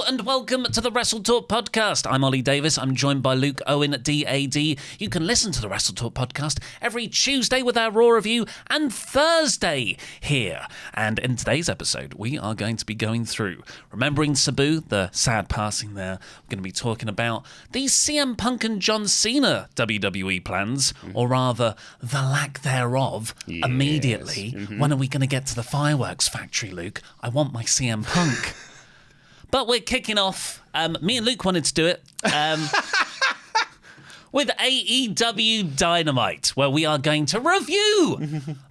and welcome to the WrestleTalk podcast. I'm Ollie Davis. I'm joined by Luke Owen at DAD. You can listen to the WrestleTalk podcast every Tuesday with our Raw review and Thursday here. And in today's episode, we are going to be going through remembering Sabu, the sad passing there. We're going to be talking about the CM Punk and John Cena WWE plans, or rather, the lack thereof, immediately. When are we going to get to the fireworks factory, Luke? I want my CM Punk. But we're kicking off. Me and Luke wanted to do it with AEW Dynamite, where we are going to review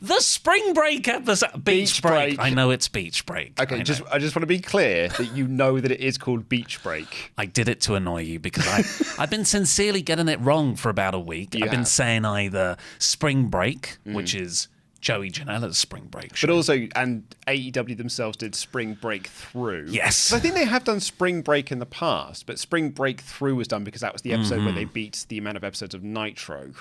the Spring Break episode. Beach Break. I know it's Beach Break. Okay, I just want to be clear that you know that it is called Beach Break. I did it to annoy you because I've been sincerely getting it wrong for about a week. I've been saying either Spring Break, which is Joey Janela's Spring Break show. But also, and AEW themselves did Spring Breakthrough. Yes. So I think they have done Spring Break in the past, but Spring Breakthrough was done because that was the episode where they beat the amount of episodes of Nitro.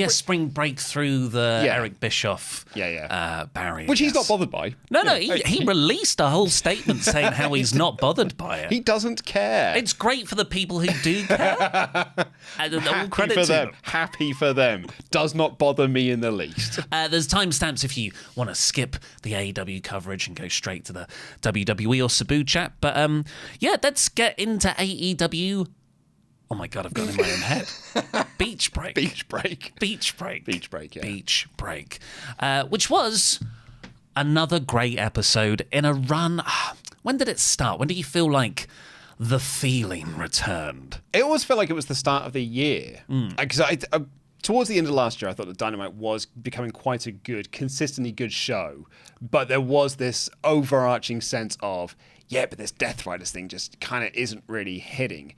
Spring Break through the Eric Bischoff barrier. Which he's not bothered by. No, he released a whole statement saying how he's not bothered by it. He doesn't care. It's great for the people who do care. All credit to them. Happy for them. Does not bother me in the least. There's timestamps if you want to skip the AEW coverage and go straight to the WWE or Sabu chat. But let's get into AEW. Oh my God, I've got it in my own head. Beach Break. Beach Break. Beach Break. Beach Break, yeah. Beach Break. Which was another great episode in a run. When did it start? When did you feel like the feeling returned? It always felt like it was the start of the year. Because towards the end of last year, I thought that Dynamite was becoming quite a good, consistently good show. But there was this overarching sense of, but this Death Riders thing just kind of isn't really hitting.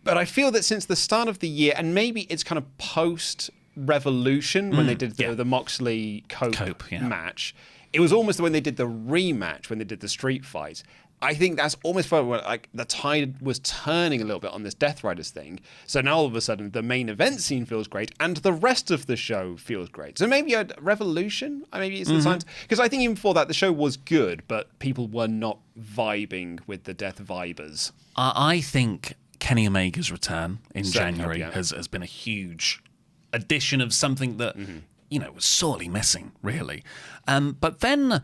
But I feel that since the start of the year, and maybe it's kind of post-Revolution when they did the Moxley Cope match, it was almost when they did the rematch, when they did the street fight. I think that's almost felt like the tide was turning a little bit on this Death Riders thing. So now all of a sudden the main event scene feels great and the rest of the show feels great. So maybe a Revolution, maybe it's the signs. Because I think even before that the show was good, but people were not vibing with the Death Vibers. I think Kenny Omega's return in January has been a huge addition of something that, was sorely missing, really. But then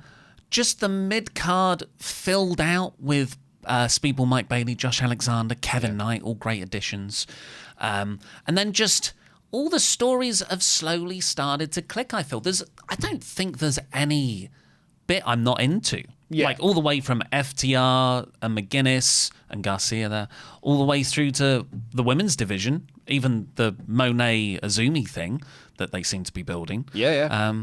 just the mid-card filled out with Speedball Mike Bailey, Josh Alexander, Kevin Knight, all great additions. And then just all the stories have slowly started to click, I feel. I don't think there's any bit I'm not into. Like all the way from FTR and McGuinness and Garcia there, all the way through to the women's division, even the Monet Azumi thing that they seem to be building. I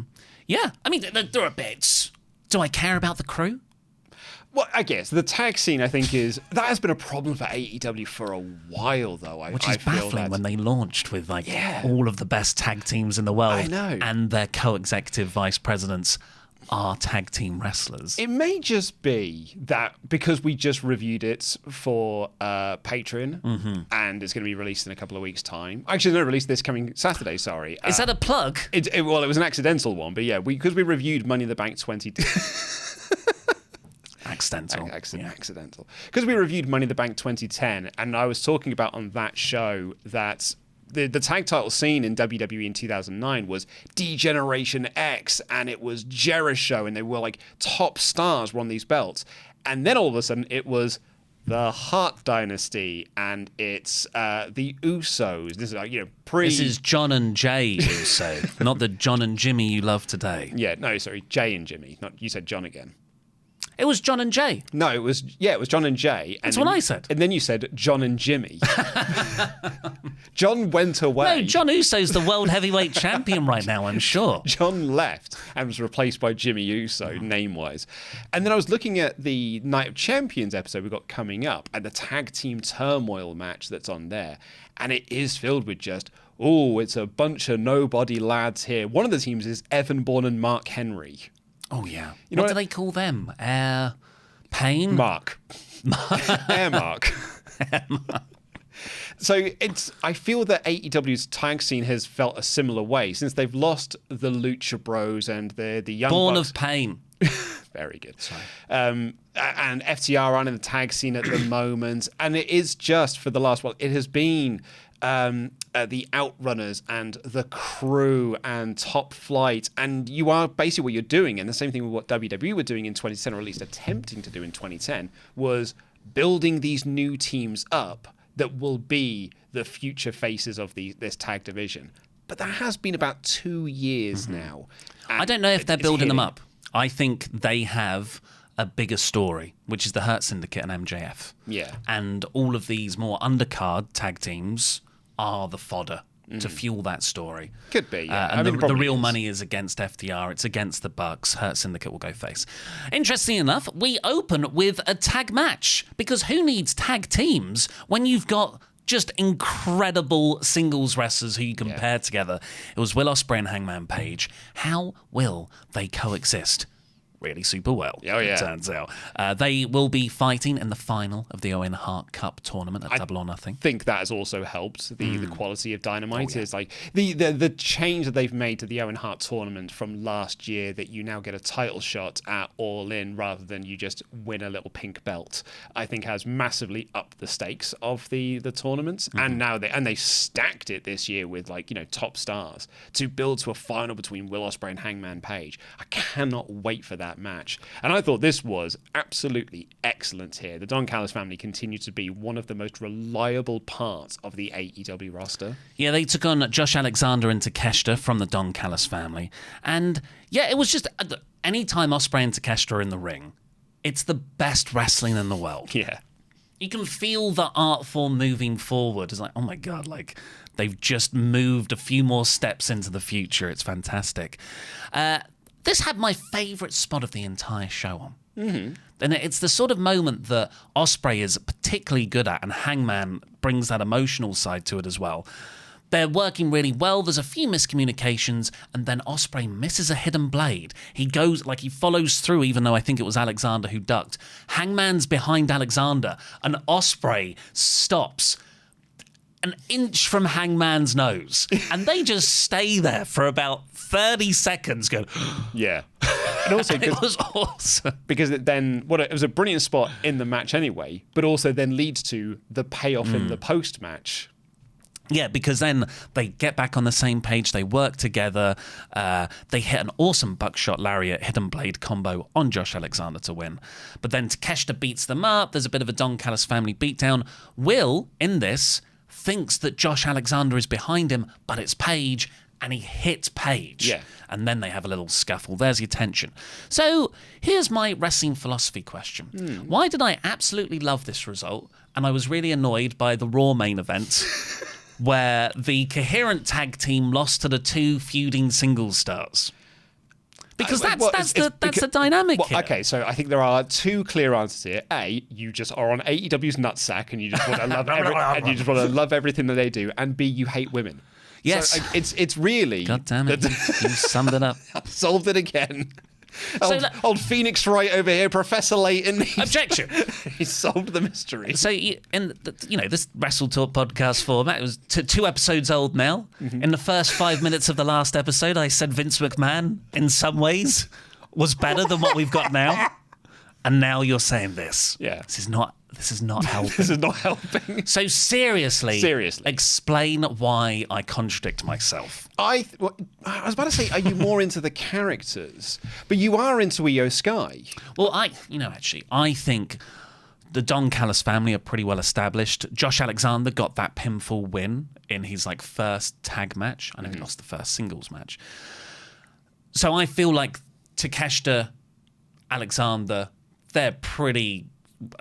mean, there are bits. Do I care about the crew? Well, I guess the tag scene, I think, that has been a problem for AEW for a while, though. Which is baffling when they launched with all of the best tag teams in the world. I know. And their co-executive vice presidents are tag team wrestlers. It may just be that because we just reviewed it for Patreon and it's going to be released in a couple of weeks' time. Actually, no, released this coming Saturday, sorry. Is that a plug? It was an accidental one, but because we reviewed Money in the Bank 20... Accidental. Accidental. Because we reviewed Money in the Bank 2010 and I was talking about on that show that the tag title scene in WWE in 2009 was D-Generation X and it was Jericho and they were like top stars were on these belts. And then all of a sudden it was the Hart Dynasty and it's the Usos. This is This is John and Jay Uso, not the John and Jimmy you love today. Yeah, no, sorry, Jay and Jimmy. You said John again. It was John and Jay. No, it was John and Jay. That's what I said. And then you said John and Jimmy. John went away. No, John Uso's the world heavyweight champion right now, I'm sure. John left and was replaced by Jimmy Uso, name-wise. And then I was looking at the Night of Champions episode we got coming up and the tag team turmoil match that's on there. And it is filled with just, it's a bunch of nobody lads here. One of the teams is Evan Bourne and Mark Henry. Oh, yeah. What do they call them? Air Pain? Mark. Air Mark. So I feel that AEW's tag scene has felt a similar way since they've lost the Lucha Bros and the Young Born Bucks. of Pain. Very good. Sorry. and FTR are in the tag scene at the moment, and it is just for the last while. It has been the Outrunners and the Crew and Top Flight, and you are basically what you're doing, and the same thing with what WWE were doing in 2010, or at least attempting to do in 2010, was building these new teams up that will be the future faces of this tag division. But that has been about 2 years now. I don't know if they're building them up. I think they have a bigger story, which is the Hurt Syndicate and MJF. Yeah. And all of these more undercard tag teams are the fodder to fuel that story. Could be, yeah. And the real money is against FTR. It's against the Bucks. Hurt Syndicate will go face. Interesting enough, we open with a tag match, because who needs tag teams when you've got just incredible singles wrestlers who you can pair together? It was Will Ospreay and Hangman Page. How will they coexist? Really super well, it turns out. They will be fighting in the final of the Owen Hart Cup tournament at Double or Nothing. I think that has also helped the quality of Dynamite. Is like the change that they've made to the Owen Hart tournament from last year, that you now get a title shot at All In rather than you just win a little pink belt, I think has massively upped the stakes of the tournament. And now they stacked it this year with top stars to build to a final between Will Ospreay and Hangman Page. I cannot wait for that match. And I thought this was absolutely excellent here. The Don Callis family continue to be one of the most reliable parts of the AEW roster. Yeah, they took on Josh Alexander and Takeshita from the Don Callis family. And yeah, it was just anytime Ospreay and Takeshita are in the ring, it's the best wrestling in the world. Yeah. You can feel the art form moving forward. It's like, oh my God, they've just moved a few more steps into the future. It's fantastic. This had my favourite spot of the entire show on. Mm-hmm. And it's the sort of moment that Ospreay is particularly good at, and Hangman brings that emotional side to it as well. They're working really well. There's a few miscommunications, and then Ospreay misses a hidden blade. He follows through, even though I think it was Alexander who ducked. Hangman's behind Alexander, and Ospreay stops an inch from Hangman's nose, and they just stay there for about 30 seconds going, yeah. And also, it was awesome. Because it was a brilliant spot in the match anyway, but also then leads to the payoff in the post-match. Yeah, because then they get back on the same page, they work together, they hit an awesome buckshot lariat hidden blade combo on Josh Alexander to win. But then Takeshita beats them up, there's a bit of a Don Callis family beatdown. Will, in this, thinks that Josh Alexander is behind him, but it's Page, and he hits Page. Yeah. And then they have a little scuffle. There's your tension. So here's my wrestling philosophy question. Why did I absolutely love this result, and I was really annoyed by the Raw main event where the coherent tag team lost to the two feuding singles stars? Because that's the dynamic here. Okay, so I think there are two clear answers here. A, you just are on AEW's nutsack and you just want to love everything that they do. And B, you hate women. Yes. So it's really... God damn it. You summed it up. I've solved it again. Old Phoenix Wright over here, Professor Layton. Objection. He solved the mystery. So, this WrestleTalk podcast format, it was 2 episodes old now. Mm-hmm. In the first 5 minutes of the last episode, I said Vince McMahon, in some ways, was better than what we've got now. And now you're saying this. Yeah. This is not helping. This is not helping. So seriously, explain why I contradict myself. I was about to say, are you more into the characters? But you are into Io Skye. Well, I think the Don Callis family are pretty well established. Josh Alexander got that pinfall win in his first tag match. I know he lost the first singles match. So I feel like Takeshita, Alexander, they're pretty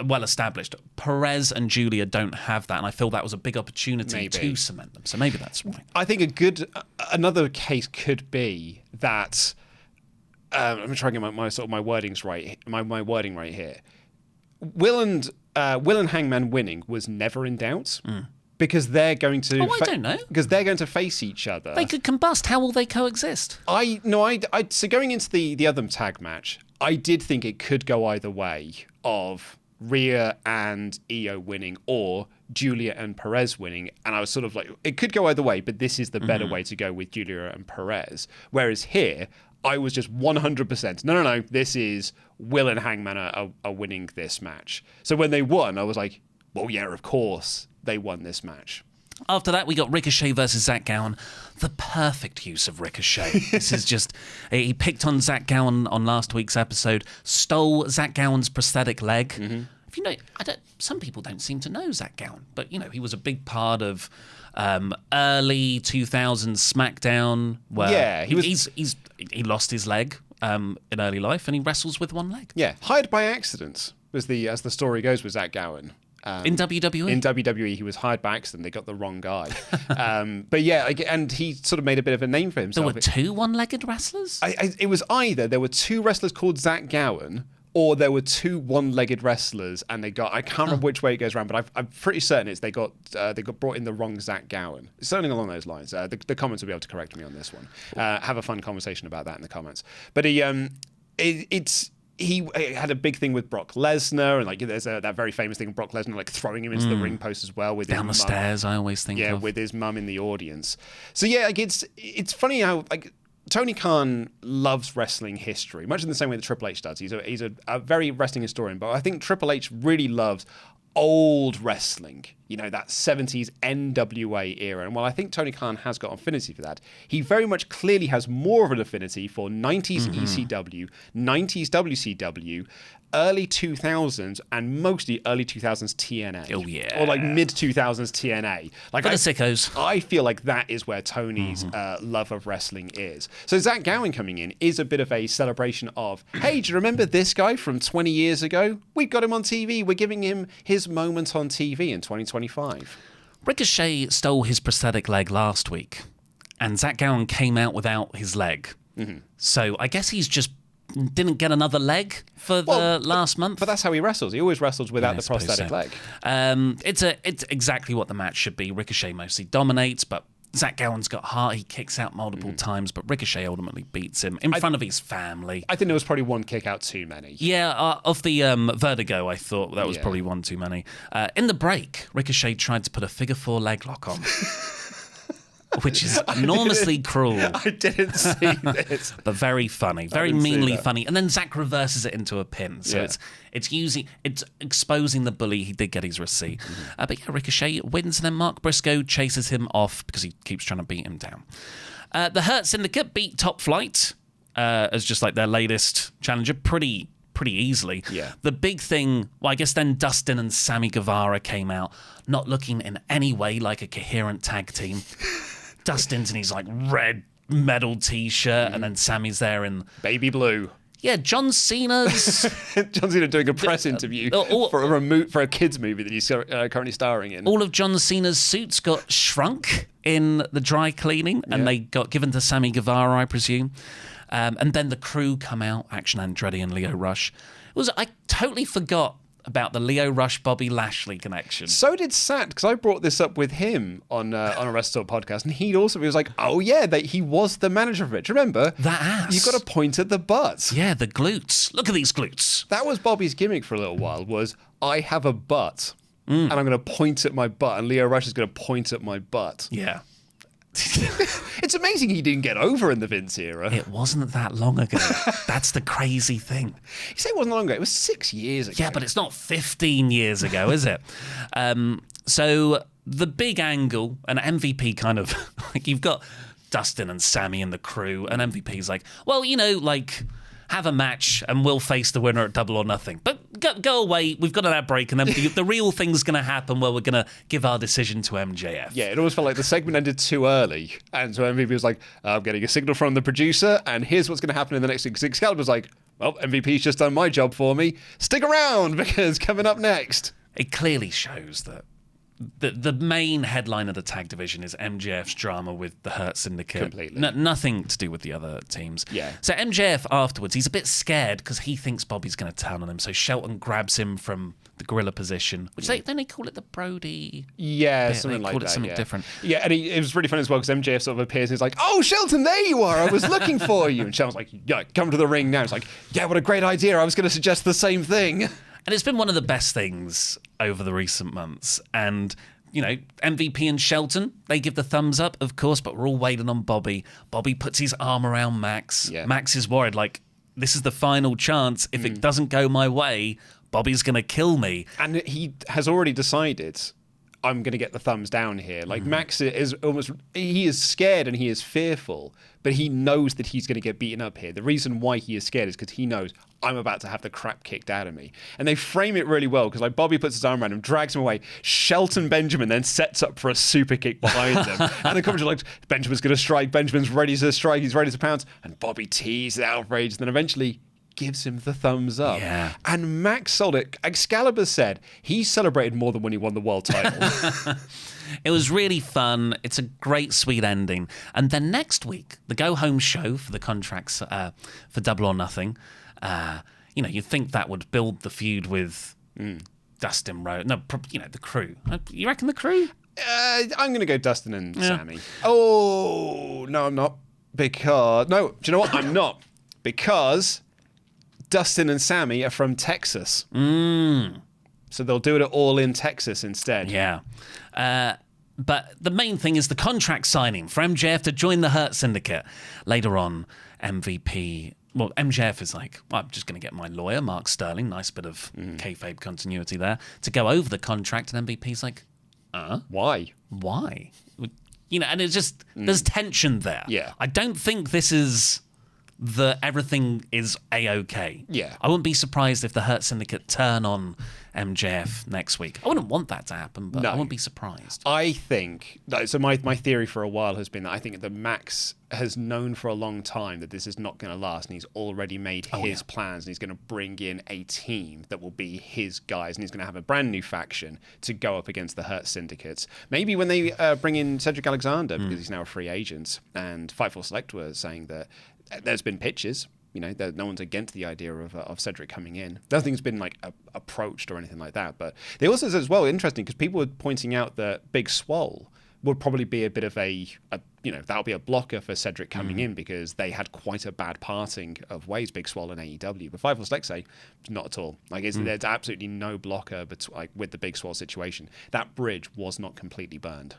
well established. Perez and Julia don't have that, and I feel that was a big opportunity to cement them. So maybe that's why. I think another case could be that. Let me try and get my wordings right. My wording right here. Will and Hangman winning was never in doubt. Because they're going to. I don't know. Because they're going to face each other. They could combust. How will they coexist? So going into the other tag match, I did think it could go either way of Rhea and Io winning or Julia and Perez winning. And I was sort of like, it could go either way, but this is the better way to go with Julia and Perez. Whereas here, I was just 100%. No. This is Will and Hangman are winning this match. So when they won, I was like, well, yeah, of course they won this match. After that, we got Ricochet versus Zach Gowen. The perfect use of Ricochet. This is just... He picked on Zach Gowen on last week's episode, stole Zach Gowen's prosthetic leg. Mm-hmm. If you know, some people don't seem to know Zach Gowen, but, he was a big part of early 2000s SmackDown, where he lost his leg in early life, and he wrestles with one leg. Yeah, hired by accident, as the story goes with Zach Gowen. In WWE? In WWE, he was hired by accident. They got the wrong guy. But yeah, and he sort of made a bit of a name for himself. There were two one-legged wrestlers? It was either there were two wrestlers called Zach Gowen, or there were two one-legged wrestlers, and I can't remember which way it goes around, but I'm pretty certain they got brought in the wrong Zach Gowen. Something along those lines. The comments will be able to correct me on this one. Have a fun conversation about that in the comments. But he had a big thing with Brock Lesnar, and there's that very famous thing of Brock Lesnar throwing him into the ring post as well with down his the stairs. I always think of with his mum in the audience. So yeah, it's funny how Tony Khan loves wrestling history, much in the same way that Triple H does. He's a very wrestling historian, but I think Triple H really loves old wrestling, that 70s NWA era. And while I think Tony Khan has got affinity for that, he very much clearly has more of an affinity for 90s ECW, 90s WCW, early 2000s, and mostly early 2000s TNA. Oh, yeah. Or mid 2000s TNA. For the sickos. I feel like that is where Tony's love of wrestling is. So Zach Gowen coming in is a bit of a celebration of, hey, do you remember this guy from 20 years ago? We got him on TV. We're giving him his moment on TV in 2025. Ricochet stole his prosthetic leg last week, and Zach Gowen came out without his leg. Mm-hmm. So I guess he's just didn't get another leg for the last month. But that's how he wrestles. He always wrestles without the prosthetic leg. It's exactly what the match should be. Ricochet mostly dominates, but Zach Gowen's got heart. He kicks out multiple times, but Ricochet ultimately beats him in front of his family. I think there was probably one kick out too many. Yeah, of the Vertigo, I thought that was probably one too many. In the break, Ricochet tried to put a figure four leg lock on. Which is enormously cruel. I didn't see this. But very funny. Very meanly funny. And then Zach reverses it into a pin. So it's exposing the bully. He did get his receipt. Mm-hmm. But yeah, Ricochet wins, and then Mark Briscoe chases him off because he keeps trying to beat him down. The Hurt Syndicate beat Top Flight as just their latest challenger pretty easily. Yeah. The big thing, I guess then Dustin and Sammy Guevara came out, not looking in any way like a coherent tag team. Dustin's in his red medal t-shirt, and then Sammy's there in baby blue. Yeah, John Cena's John Cena doing a press interview for a kids movie that he's currently starring in. All of John Cena's suits got shrunk in the dry cleaning, and they got given to Sammy Guevara, I presume. And then the crew come out, Action Andretti and Lio Rush. I totally forgot about the Lio Rush Bobby Lashley connection. So did Sat, because I brought this up with him on a WrestleTalk podcast, and he was like, oh yeah, he was the manager of it. Do you remember? That ass. You got to point at the butt. Yeah, the glutes. Look at these glutes. That was Bobby's gimmick for a little while, was I have a butt, and I'm going to point at my butt, and Lio Rush is going to point at my butt. Yeah. It's amazing he didn't get over in the Vince era. It wasn't that long ago. That's the crazy thing. You say it wasn't long ago. It was 6 years ago. Yeah, but it's not 15 years ago, is it? So the big angle, and MVP kind of, you've got Dustin and Sammy and the crew, and MVP's like, well, have a match and we'll face the winner at Double or Nothing. But go away, we've got an ad break, and then the real thing's going to happen where we're going to give our decision to MJF. Yeah, it always felt like the segment ended too early. And so MVP was like, I'm getting a signal from the producer, and here's what's going to happen in the next thing. Excalibur's like, well, MVP's just done my job for me. Stick around, because coming up next. It clearly shows that the main headline of the tag division is MJF's drama with the Hurt Syndicate. Completely. Nothing to do with the other teams. Yeah. So MJF afterwards, he's a bit scared because he thinks Bobby's going to turn on him. So Shelton grabs him from the gorilla position, which they call it the Brody. Yeah, bit. something like that. They call it something different. Yeah, and it was really fun as well because MJF sort of appears and he's like, oh, Shelton, there you are. I was looking for you. And Shelton's like, yeah, come to the ring now. It's like, yeah, what a great idea. I was going to suggest the same thing. And it's been one of the best things over the recent months. And MVP and Shelton, they give the thumbs up, of course, but we're all waiting on Bobby. Bobby puts his arm around Max. Yeah. Max is worried, like, this is the final chance. If it doesn't go my way, Bobby's going to kill me. And he has already decided, I'm going to get the thumbs down here. Like, Max is he is scared and he is fearful, but he knows that he's going to get beaten up here. The reason why he is scared is because he knows, I'm about to have the crap kicked out of me. And they frame it really well, because like Bobby puts his arm around him, drags him away. Shelton Benjamin then sets up for a super kick behind him. And the commentator like, Benjamin's going to strike. Benjamin's ready to strike. He's ready to pounce. And Bobby teases outraged. And then eventually gives him the thumbs up. Yeah. And Max sold it. Excalibur said he celebrated more than when he won the world title. It was really fun. It's a great, sweet ending. And then next week, the go-home show for the contracts for Double or Nothing. You'd think that would build the feud with Dustin Rhodes. No, the crew. You reckon the crew? I'm going to go Dustin and Sammy. Oh, no, I'm not. Do you know what? I'm not. Because Dustin and Sammy are from Texas. So they'll do it all in Texas instead. Yeah. But the main thing is the contract signing for MJF to join the Hurt Syndicate. Later on, MVP... Well, MJF is like, I'm just going to get my lawyer, Mark Sterling, nice bit of kayfabe continuity there, to go over the contract, and MVP's like, Why? And it's just, there's tension there. Yeah. I don't think this is everything is A-OK. Yeah. I wouldn't be surprised if the Hurt Syndicate turn on MJF next week. I wouldn't want that to happen, but I wouldn't be surprised. I think, so my theory for a while has been that I think that Max has known for a long time that this is not going to last, and he's already made his plans, and he's going to bring in a team that will be his guys, and he's going to have a brand new faction to go up against the Hurt Syndicates. Maybe when they bring in Cedric Alexander, because he's now a free agent, and Fightful Select were saying that there's been pitches. No one's against the idea of Cedric coming in. Nothing's been like approached or anything like that. But they also said as well, interesting, because people were pointing out that Big Swole would probably be a bit of that'll be a blocker for Cedric coming in, because they had quite a bad parting of ways, Big Swole and AEW. But Fightful Select say not at all. Like there's absolutely no blocker with the Big Swole situation. That bridge was not completely burned.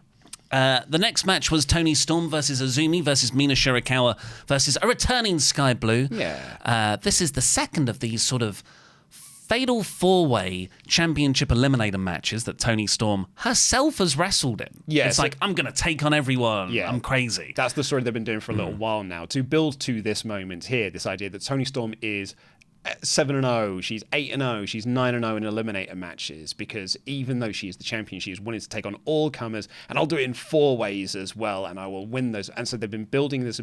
The next match was Toni Storm versus Azumi versus Mina Shirikawa versus a returning Skye Blue. Yeah. This is the second of these sort of fatal four-way championship eliminator matches that Toni Storm herself has wrestled in. Yeah, it's like, I'm going to take on everyone. Yeah, I'm crazy. That's the story they've been doing for a little while now. To build to this moment here, this idea that Toni Storm is 7-0, she's 8-0, she's 9-0 in eliminator matches, because even though she is the champion, she is willing to take on all comers, and I'll do it in 4 ways as well, and I will win those. And so they've been building this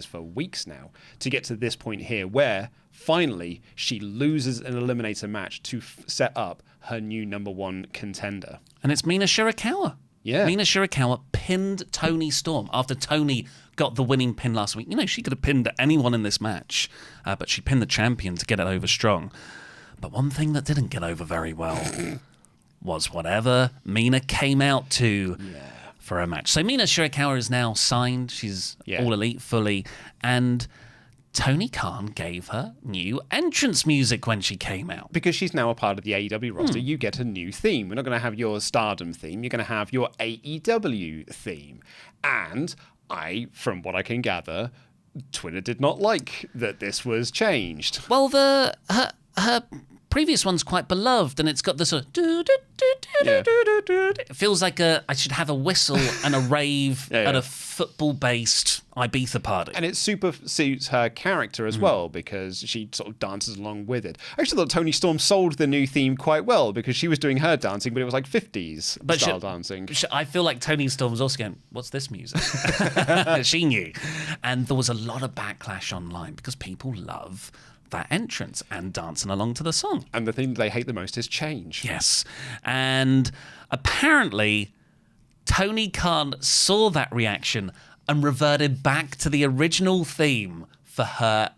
for weeks now to get to this point here where finally she loses an eliminator match to set up her new number 1 contender. And it's Mina Shirikawa. Yeah. Mina Shirikawa pinned Toni Storm after Toni got the winning pin last week. She could have pinned anyone in this match, but she pinned the champion to get it over strong. But one thing that didn't get over very well was whatever Mina came out to for a match. So Mina Shirikawa is now signed. She's all elite fully. And Tony Khan gave her new entrance music when she came out. Because she's now a part of the AEW roster, you get a new theme. We're not going to have your Stardom theme. You're going to have your AEW theme. And from what I can gather, Twitter did not like that this was changed. Well, her previous one's quite beloved, and it's got this sort of it feels like I should have a whistle and a rave at a football-based Ibiza party. And it super suits her character as well, because she sort of dances along with it. I actually thought Toni Storm sold the new theme quite well, because she was doing her dancing, but it was like 50s style dancing. I feel like Toni Storm was also going, what's this music? She knew. And there was a lot of backlash online, because people love that entrance and dancing along to the song. And the thing they hate the most is change. Yes. And apparently Tony Khan saw that reaction and reverted back to the original theme for her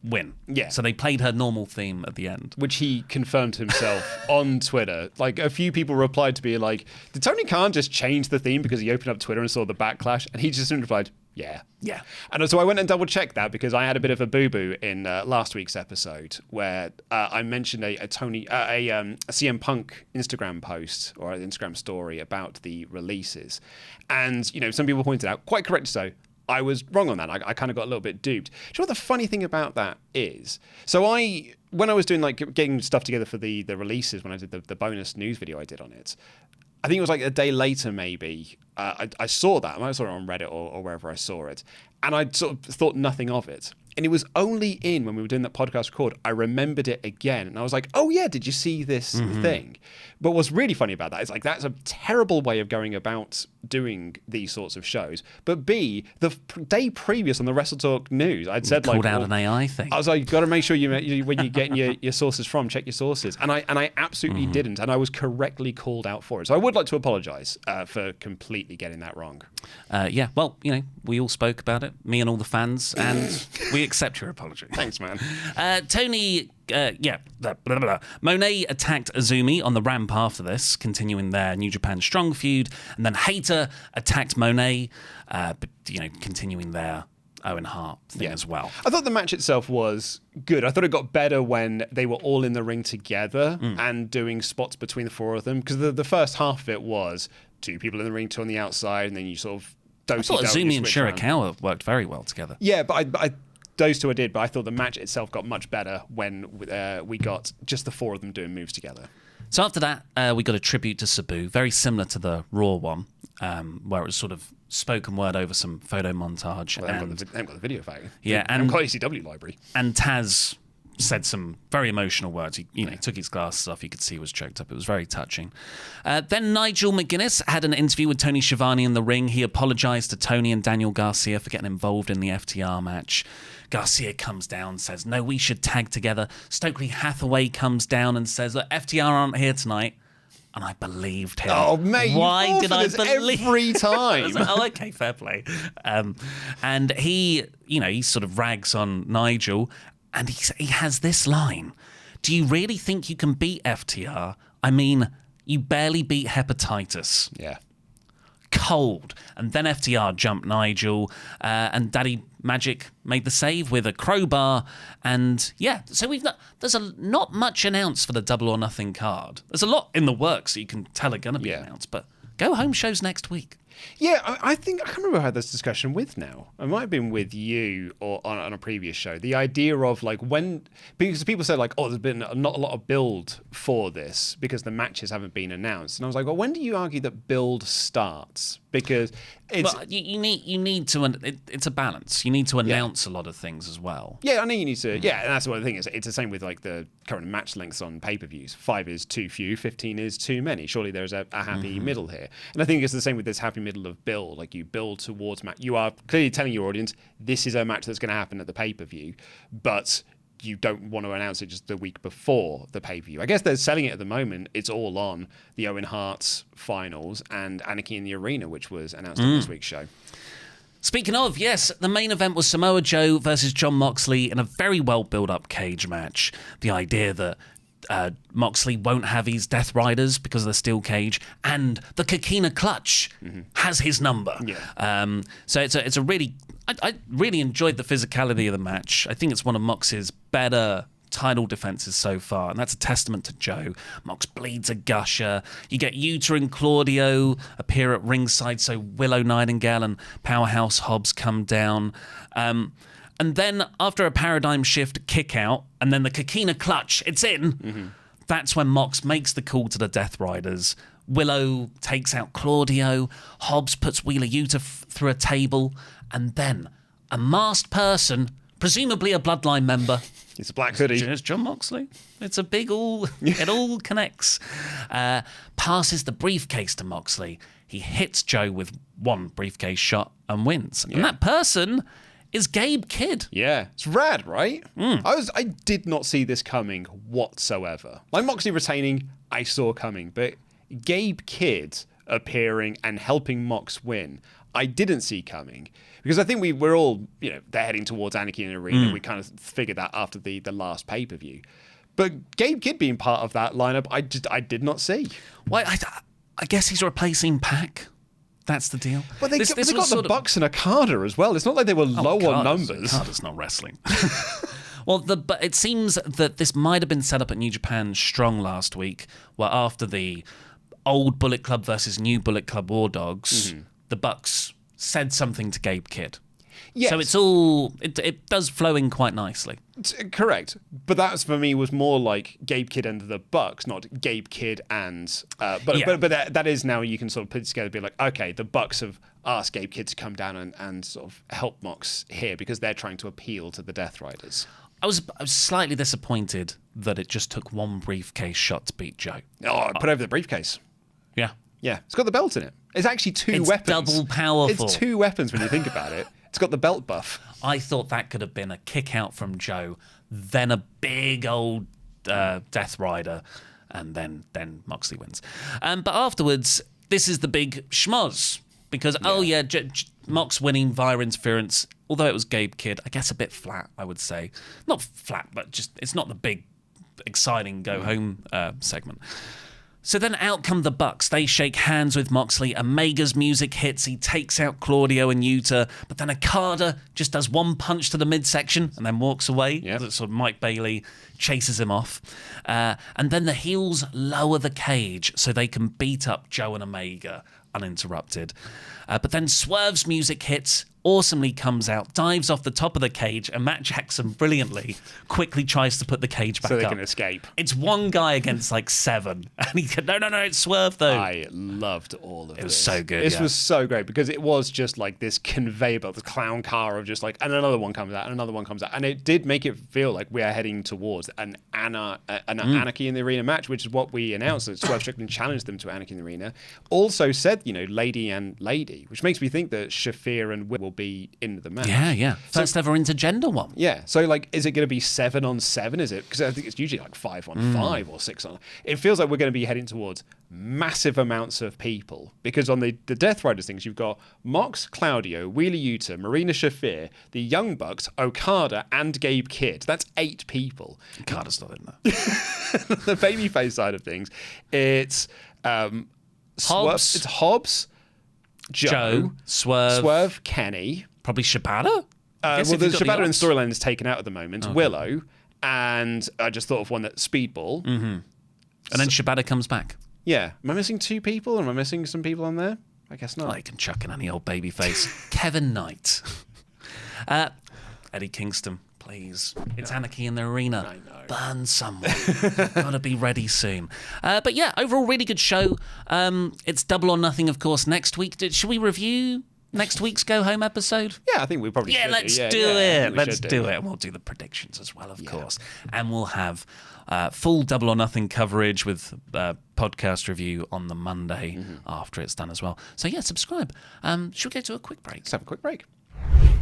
win. Yeah. So they played her normal theme at the end. Which he confirmed himself on Twitter. Like, a few people replied to be like, did Tony Khan just change the theme because he opened up Twitter and saw the backlash? And he just replied, Yeah. Yeah. And so I went and double-checked that because I had a bit of a boo-boo in last week's episode where I mentioned a CM Punk Instagram post or an Instagram story about the releases. And, some people pointed out, quite correct so, I was wrong on that. I kind of got a little bit duped. Do you know what the funny thing about that is? So when I was doing getting stuff together for the releases, when I did the bonus news video I did on it, I think it was a day later maybe, I saw that. I saw it on Reddit or wherever I saw it. And I sort of thought nothing of it. And it was only when we were doing that podcast record, I remembered it again. And I was like, oh yeah, did you see this thing? But what's really funny about that is that's a terrible way of going about doing these sorts of shows. But B, the day previous on the WrestleTalk news, I'd said called out an AI thing. I was like, you've got to make sure when you're getting your sources from, check your sources. And I absolutely didn't. And I was correctly called out for it. So I would like to apologize for completely getting that wrong. Yeah, well, we all spoke about it, me and all the fans, and we accept your apology. Thanks, man. Tony, Monet attacked Azumi on the ramp after this, continuing their New Japan Strong feud, and then Hayter attacked Monet, but continuing their Owen Hart thing as well. I thought the match itself was good. I thought it got better when they were all in the ring together and doing spots between the four of them, because the first half of it was two people in the ring, two on the outside, and then you sort of I thought Azumi and Shirikawa worked very well together. Yeah, but those two I did, but I thought the match itself got much better when we got just the four of them doing moves together. So after that, we got a tribute to Sabu, very similar to the Raw one, where it was sort of spoken word over some photo montage. Well, they haven't got the video file. Yeah, and got ECW library. And Taz said some very emotional words. He took his glasses off. You could see he was choked up. It was very touching. Then Nigel McGuinness had an interview with Tony Schiavone in the ring. He apologized to Tony and Daniel Garcia for getting involved in the FTR match. Garcia comes down, says, no, we should tag together. Stokely Hathaway comes down and says, look, FTR aren't here tonight. And I believed him. Oh, mate, why did I believe every time? Like, oh, okay, fair play. And he sort of rags on Nigel, and he has this line. Do you really think you can beat FTR? I mean, you barely beat Hepatitis. Yeah. Cold. And then FTR jumped Nigel, and Daddy Magic made the save with a crowbar. And yeah, so there's not much announced for the Double or Nothing card. There's a lot in the works that you can tell are going to be announced, but go home shows next week. Yeah, I think I can't remember who I had this discussion with now. It might have been with you or on a previous show. The idea of because people said there's been not a lot of build for this because the matches haven't been announced, and I was like, well, when do you argue that build starts? Because it's you need to. It's a balance. You need to announce a lot of things as well. Yeah, I know you need to. Yeah, and that's what the thing is. It's the same with the current match lengths on pay-per-views. 5 is too few, 15 is too many. Surely there's a happy middle here, and I think it's the same with this happy middle of build. You build towards match. You are clearly telling your audience this is a match that's going to happen at the pay-per-view, but you don't want to announce it just the week before the pay-per-view. I guess they're selling it at the moment. It's all on the Owen Hart's finals and Anarchy in the Arena, which was announced on this week's show. Speaking of, yes, the main event was Samoa Joe versus Jon Moxley in a very well built-up cage match. The idea that Moxley won't have his Death Riders because of the steel cage, and the Coquina Clutch has his number. Yeah. So it's a really... I really enjoyed the physicality of the match. I think it's one of Mox's better title defenses so far, and that's a testament to Joe. Mox bleeds a gusher. You get Yuta and Claudio appear at ringside, so Willow Nightingale and Powerhouse Hobbs come down. And then after a paradigm shift kick out, and then the Coquina Clutch, it's in. That's when Mox makes the call to the Death Riders. Willow takes out Claudio. Hobbs puts Wheeler Yuta through a table. And then a masked person, presumably a Bloodline member. It's a black hoodie. It's Jon Moxley. It's a big it all connects. Passes the briefcase to Moxley. He hits Joe with one briefcase shot and wins. Yeah. And that person is Gabe Kidd. Yeah, it's rad, right? I did not see this coming whatsoever. Moxley retaining, I saw coming, but Gabe Kidd appearing and helping Mox win, I didn't see coming. Because I think we're all, they're heading towards Anarchy in the Arena. We kind of figured that after the last pay-per-view. But Gabe Kidd being part of that lineup, I did not see. Well, I guess he's replacing Pac. That's the deal. But they got the sort of- Bucks and Okada as well. It's not like they were low on numbers. Okada's not wrestling. Well, but it seems that this might have been set up at New Japan Strong last week, where after the old Bullet Club versus new Bullet Club War Dogs, the Bucks said something to Gabe Kidd. Yes. So it's all it does flow in quite nicely. Correct, but that for me was more like Gabe Kidd and the Bucks, not Gabe Kidd and. But that is now you can sort of put it together, and be like, okay, the Bucks have asked Gabe Kidd to come down and sort of help Mox here because they're trying to appeal to the Death Riders. I was slightly disappointed that it just took one briefcase shot to beat Joe. Oh, put over the briefcase. Yeah. Yeah, it's got the belt in it. It's actually two weapons. It's double powerful. It's two weapons when you think about it. It's got the belt buff. I thought that could have been a kick out from Joe, then a big old Death Rider, and then Moxley wins. But afterwards, this is the big schmoz. Because, Mox winning via interference, although it was Gabe Kidd, I guess a bit flat, I would say. Not flat, but just it's not the big, exciting go-home segment. So then out come the Bucks. They shake hands with Moxley. Omega's music hits. He takes out Claudio and Yuta. But then Okada just does one punch to the midsection and then walks away. Yep. Sort of Mike Bailey chases him off. And then the heels lower the cage so they can beat up Joe and Omega uninterrupted. But then Swerve's music hits, awesomely comes out, dives off the top of the cage, and Matt Jackson brilliantly quickly tries to put the cage back up. So they can escape. It's one guy against like seven. And he said, no, it's Swerve though. I loved all of this. It was so good. This was so great because it was just like this conveyor belt, the clown car of just like, and another one comes out, and another one comes out. And it did make it feel like we are heading towards an Anarchy in the Arena match, which is what we announced. That Swerve Strickland challenged them to Anarchy in the Arena. Also said, lady and lady, which makes me think that Shafir and Will be in the match. Yeah. First ever intergender one. Yeah. So, like, is it going to be 7-on-7? Is it? Because I think it's usually like 5-on-5 or 6-on. It feels like we're going to be heading towards massive amounts of people because on the Death Riders things, you've got Mox, Claudio, Wheeler Yuta, Marina Shafir, the Young Bucks, Okada, and Gabe Kidd. That's 8 people. Okada's not in there. The babyface side of things, it's Hobbs. It's Hobbs, Joe, Swerve, Kenny, probably Shibata. Well, the Shibata and storyline is taken out at the moment. Okay. Willow, and I just thought of one that's Speedball, and then Shibata comes back. Yeah, am I missing 2 people? Am I missing some people on there? I guess not. I can chuck in any old babyface. Kevin Knight, Eddie Kingston. Please. It's Anarchy in the Arena. I know. Burn someone. Gotta be ready soon. But yeah, overall, really good show. It's Double or Nothing, of course, next week. Should we review next week's Go Home episode? Yeah, I think we probably should. Let's do it. Let's do it. And we'll do the predictions as well, of course. And we'll have full Double or Nothing coverage with podcast review on the Monday after it's done as well. So yeah, subscribe. Should we go to a quick break? Let's have a quick break.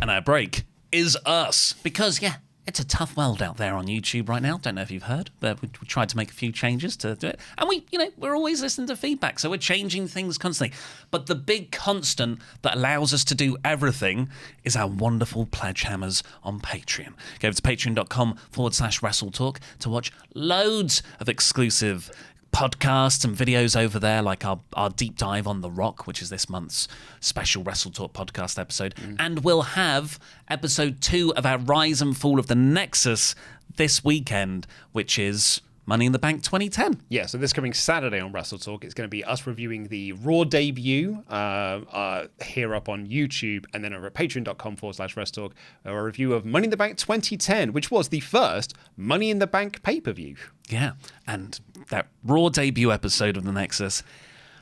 And our break is us. Because, it's a tough world out there on YouTube right now. Don't know if you've heard, but we tried to make a few changes to do it. And we're always listening to feedback, so we're changing things constantly. But the big constant that allows us to do everything is our wonderful pledge hammers on Patreon. Go over to patreon.com/WrestleTalk to watch loads of exclusive podcasts and videos over there, like our deep dive on The Rock, which is this month's special WrestleTalk podcast episode. And we'll have episode 2 of our Rise and Fall of the Nexus this weekend, which is Money in the Bank 2010. Yeah, so this coming Saturday on WrestleTalk, it's going to be us reviewing the Raw debut here up on YouTube, and then over at patreon.com/WrestleTalk, a review of Money in the Bank 2010, which was the first Money in the Bank pay-per-view. Yeah, and that Raw debut episode of the Nexus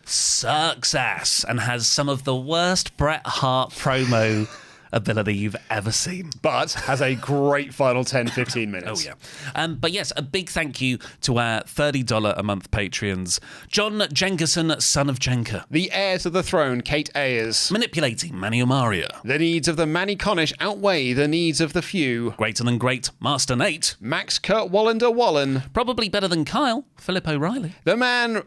sucks ass and has some of the worst Bret Hart promo ability you've ever seen. But has a great final 10-15 minutes. Oh, yeah. But yes, a big thank you to our $30 a month Patreons. John Jenkerson, son of Jenker. The heir to the throne, Kate Ayers. Manipulating Manny Omaria. The needs of the Manny Connish outweigh the needs of the few. Greater than great, Master Nate. Max Kurt Wallander Wallen. Probably better than Kyle, Philip O'Reilly. The man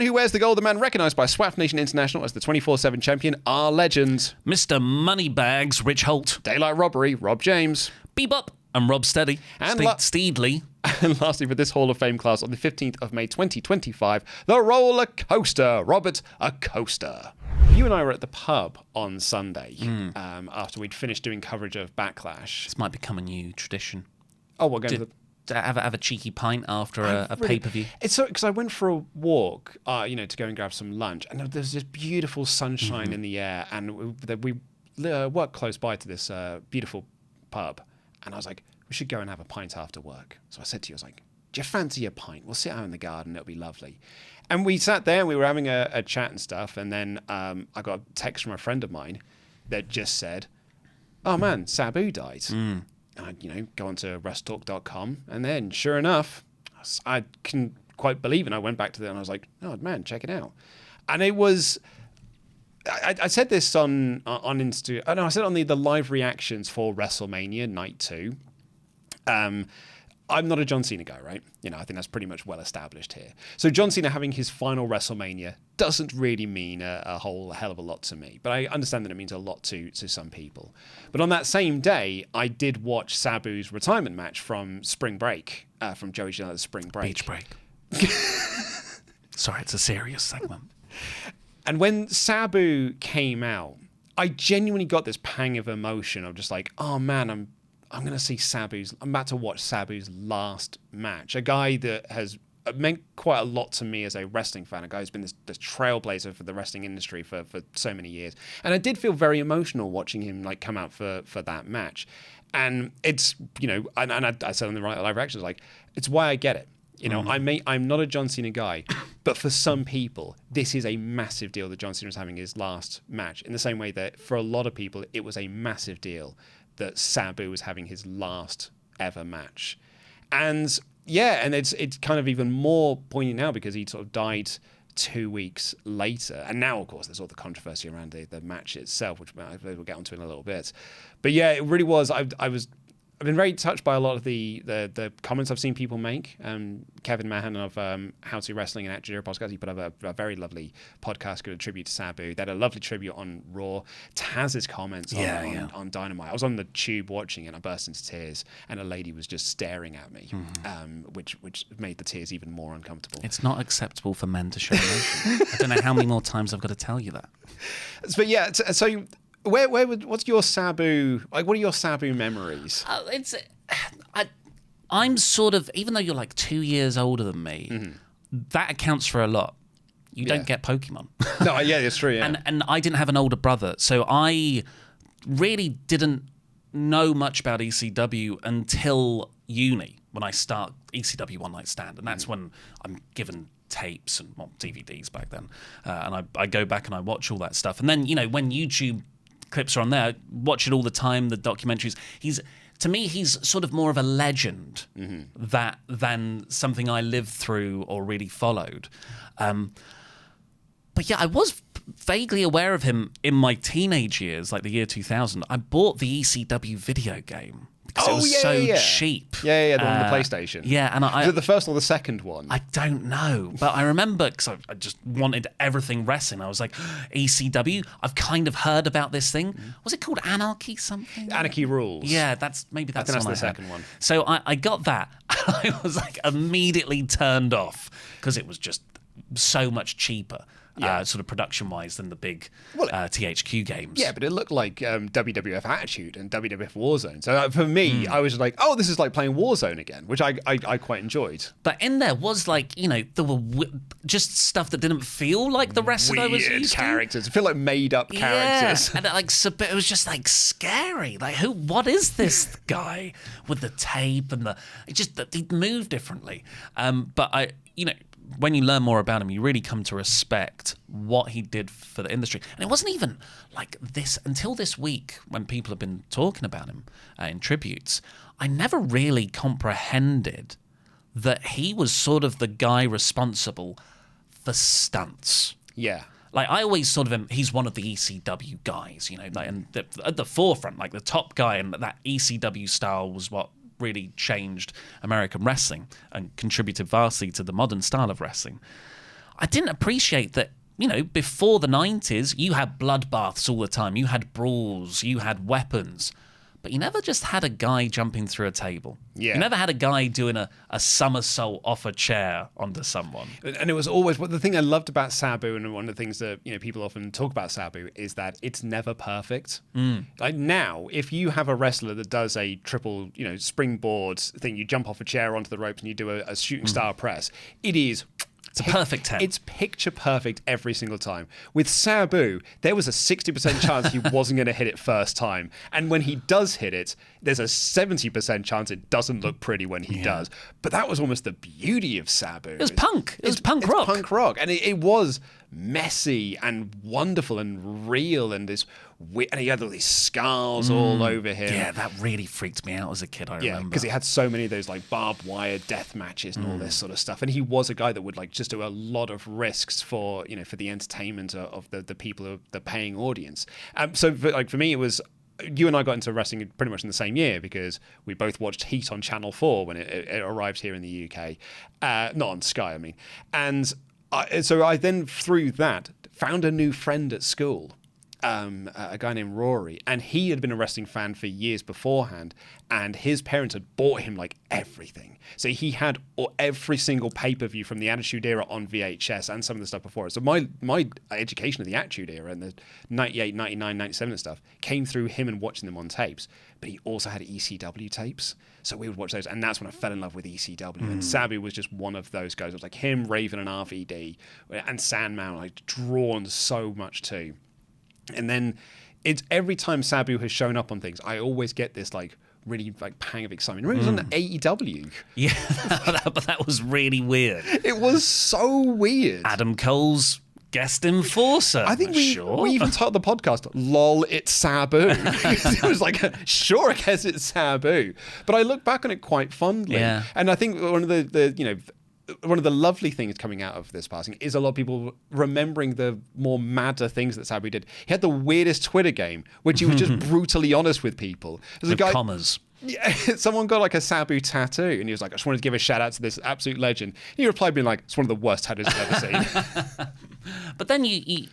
who wears the gold, the man recognised by SWAF Nation International as the 24/7 champion, our legend. Mr. Moneybags, Rich Holt. Daylight Robbery, Rob James. Bebop and Rob Steady. And Steedley. And lastly, for this Hall of Fame class on the 15th of May 2025, the roller coaster, Robert Acosta. You and I were at the pub on Sunday after we'd finished doing coverage of Backlash. This might become a new tradition. Oh, we're going to have a cheeky pint after a pay-per-view. It's so because I went for a walk, to go and grab some lunch, and there's this beautiful sunshine in the air, and we work close by to this beautiful pub, and I was like, we should go and have a pint after work. So I said to you, I was like, do you fancy a pint? We'll sit out in the garden. It'll be lovely. And we sat there and we were having a chat and stuff. And then I got a text from a friend of mine that just said, oh man, Sabu died. And I, go onto WrestleTalk.com. And then sure enough, I couldn't quite believe it. And I went back to that and I was like, oh man, check it out. And it was, I said this on Insta. Oh no, I said it on the live reactions for WrestleMania Night 2. I'm not a John Cena guy, right? I think that's pretty much well established here. So John Cena having his final WrestleMania doesn't really mean a whole hell of a lot to me, but I understand that it means a lot to some people. But on that same day, I did watch Sabu's retirement match from Spring Break, from Joey Janela's Spring Break. Beach Break. Sorry, it's a serious segment. And when Sabu came out, I genuinely got this pang of emotion of just like, oh man, I'm going to see I'm about to watch Sabu's last match. A guy that has meant quite a lot to me as a wrestling fan. A guy who's been this trailblazer for the wrestling industry for so many years. And I did feel very emotional watching him come out for that match. And it's, and I said on the live reactions, it's why I get it. I'm not a John Cena guy, but for some people, this is a massive deal that John Cena is having his last match. In the same way that for a lot of people, it was a massive deal that Sabu was having his last ever match. And and it's kind of even more poignant now because he sort of died 2 weeks later. And now, of course, there's all the controversy around the match itself, which we'll get onto in a little bit. But yeah, it really was. I've been very touched by a lot of the comments I've seen people make. Kevin Mahan of How to Wrestling and Actually podcast, he put up a very lovely podcast called A Tribute to Sabu. They had a lovely tribute on Raw. Taz's comments on Dynamite. I was on the tube watching it and I burst into tears and a lady was just staring at me, which made the tears even more uncomfortable. It's not acceptable for men to show emotion. I don't know how many more times I've got to tell you that. But yeah, so... what's your Sabu? What are your Sabu memories? I'm sort of, even though you're 2 years older than me, that accounts for a lot. You don't get Pokemon. No, yeah, that's true. Yeah. And I didn't have an older brother, so I really didn't know much about ECW until uni when I start ECW One Night Stand, and that's when I'm given tapes and DVDs back then, and I go back and I watch all that stuff, and then when YouTube clips are on there, I watch it all the time, the documentaries. To me, he's sort of more of a legend than something I lived through or really followed. But yeah, I was vaguely aware of him in my teenage years, like the year 2000. I bought the ECW video game because it was so cheap. Yeah, the one on the PlayStation. Yeah, and Was it the first or the second one? I don't know, but I remember because I just wanted everything wrestling. I was like, ECW, I've kind of heard about this thing. Was it called Anarchy something? Anarchy Rules. Yeah, that's the second one. So I got that. I was immediately turned off because it was just so much cheaper. Sort of production-wise than the big THQ games. Yeah, but it looked like WWF Attitude and WWF Warzone. So for me, I was like, oh, this is like playing Warzone again, which I quite enjoyed. But in there was there were just stuff that didn't feel like the wrestling I was used characters. It feel like made-up characters. And it was just scary. What is this guy with the tape and he'd move differently. But when you learn more about him, you really come to respect what he did for the industry. And it wasn't even like this until this week when people have been talking about him in tributes. I never really comprehended that he was sort of the guy responsible for stunts. Yeah. I always sort of he's one of the ECW guys, and at the forefront, the top guy, and that ECW style was what really changed American wrestling and contributed vastly to the modern style of wrestling. I didn't appreciate that, before the 90s, you had bloodbaths all the time. You had brawls, you had weapons. but you never just had a guy jumping through a table. Yeah. You never had a guy doing a somersault off a chair onto someone. And it was always, the thing I loved about Sabu, and one of the things that people often talk about Sabu, is that it's never perfect. Like now, if you have a wrestler that does a triple springboard thing, you jump off a chair onto the ropes and you do a shooting star press, it's a perfect 10. It's picture perfect every single time. With Sabu, there was a 60% chance he wasn't going to hit it first time. And when he does hit it, there's a 70% chance it doesn't look pretty when he does. But that was almost the beauty of Sabu. It was punk. It was punk rock. It's punk rock. And it was messy and wonderful and real, and and he had all these scars all over him. Yeah, that really freaked me out as a kid, I remember. Because he had so many of those like barbed wire death matches and all this sort of stuff. And he was a guy that would like just do a lot of risks for the entertainment of the people, the paying audience. So for me, it was, you and I got into wrestling pretty much in the same year because we both watched Heat on Channel 4 when it arrived here in the UK. Not on Skye, I mean. And so I then, through that, found a new friend at school. A guy named Rory, and he had been a wrestling fan for years beforehand, and his parents had bought him like everything. So he had every single pay-per-view from the Attitude Era on VHS and some of the stuff before it. So my education of the Attitude Era and the 98, 99, 97 and stuff came through him and watching them on tapes. But he also had ECW tapes. So we would watch those, and that's when I fell in love with ECW. And Sabu was just one of those guys. It was like him, Raven, and RVD, and Sandman, like drawn so much to. And then it's every time Sabu has shown up on things, I always get this like really like pang of excitement. Remember it was on AEW? Yeah, but that was really weird. It was so weird. Adam Cole's guest enforcer. I think we even titled the podcast, "Lol, it's Sabu." It was like, sure, I guess it's Sabu. But I look back on it quite fondly. Yeah. And I think one of the lovely things coming out of this passing is a lot of people remembering the more madder things that Sabu did. He had the weirdest Twitter game, which he was just brutally honest with people. With commas. Yeah, someone got like a Sabu tattoo, and he was like, I just wanted to give a shout out to this absolute legend. And he replied being like, it's one of the worst tattoos I've ever seen. But then you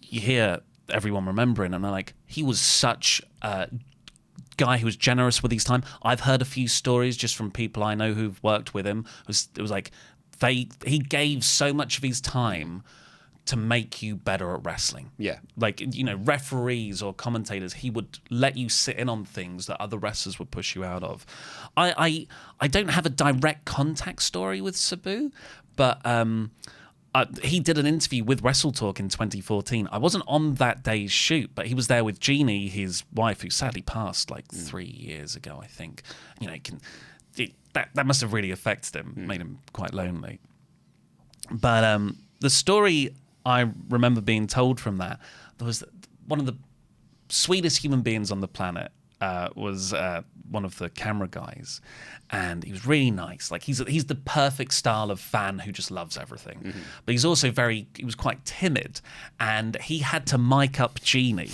hear everyone remembering, and they're like, he was such a guy who was generous with his time. I've heard a few stories just from people I know who've worked with him. It was like he gave so much of his time to make you better at wrestling. Yeah. Like, referees or commentators, he would let you sit in on things that other wrestlers would push you out of. I don't have a direct contact story with Sabu, but he did an interview with WrestleTalk in 2014. I wasn't on that day's shoot, but he was there with Jeannie, his wife, who sadly passed like 3 years ago, I think. That must have really affected him, made him quite lonely. But the story I remember being told from that, there was one of the sweetest human beings on the planet was one of the camera guys, and he was really nice. Like he's the perfect style of fan who just loves everything. But he's also he was quite timid, and he had to mic up Jeannie.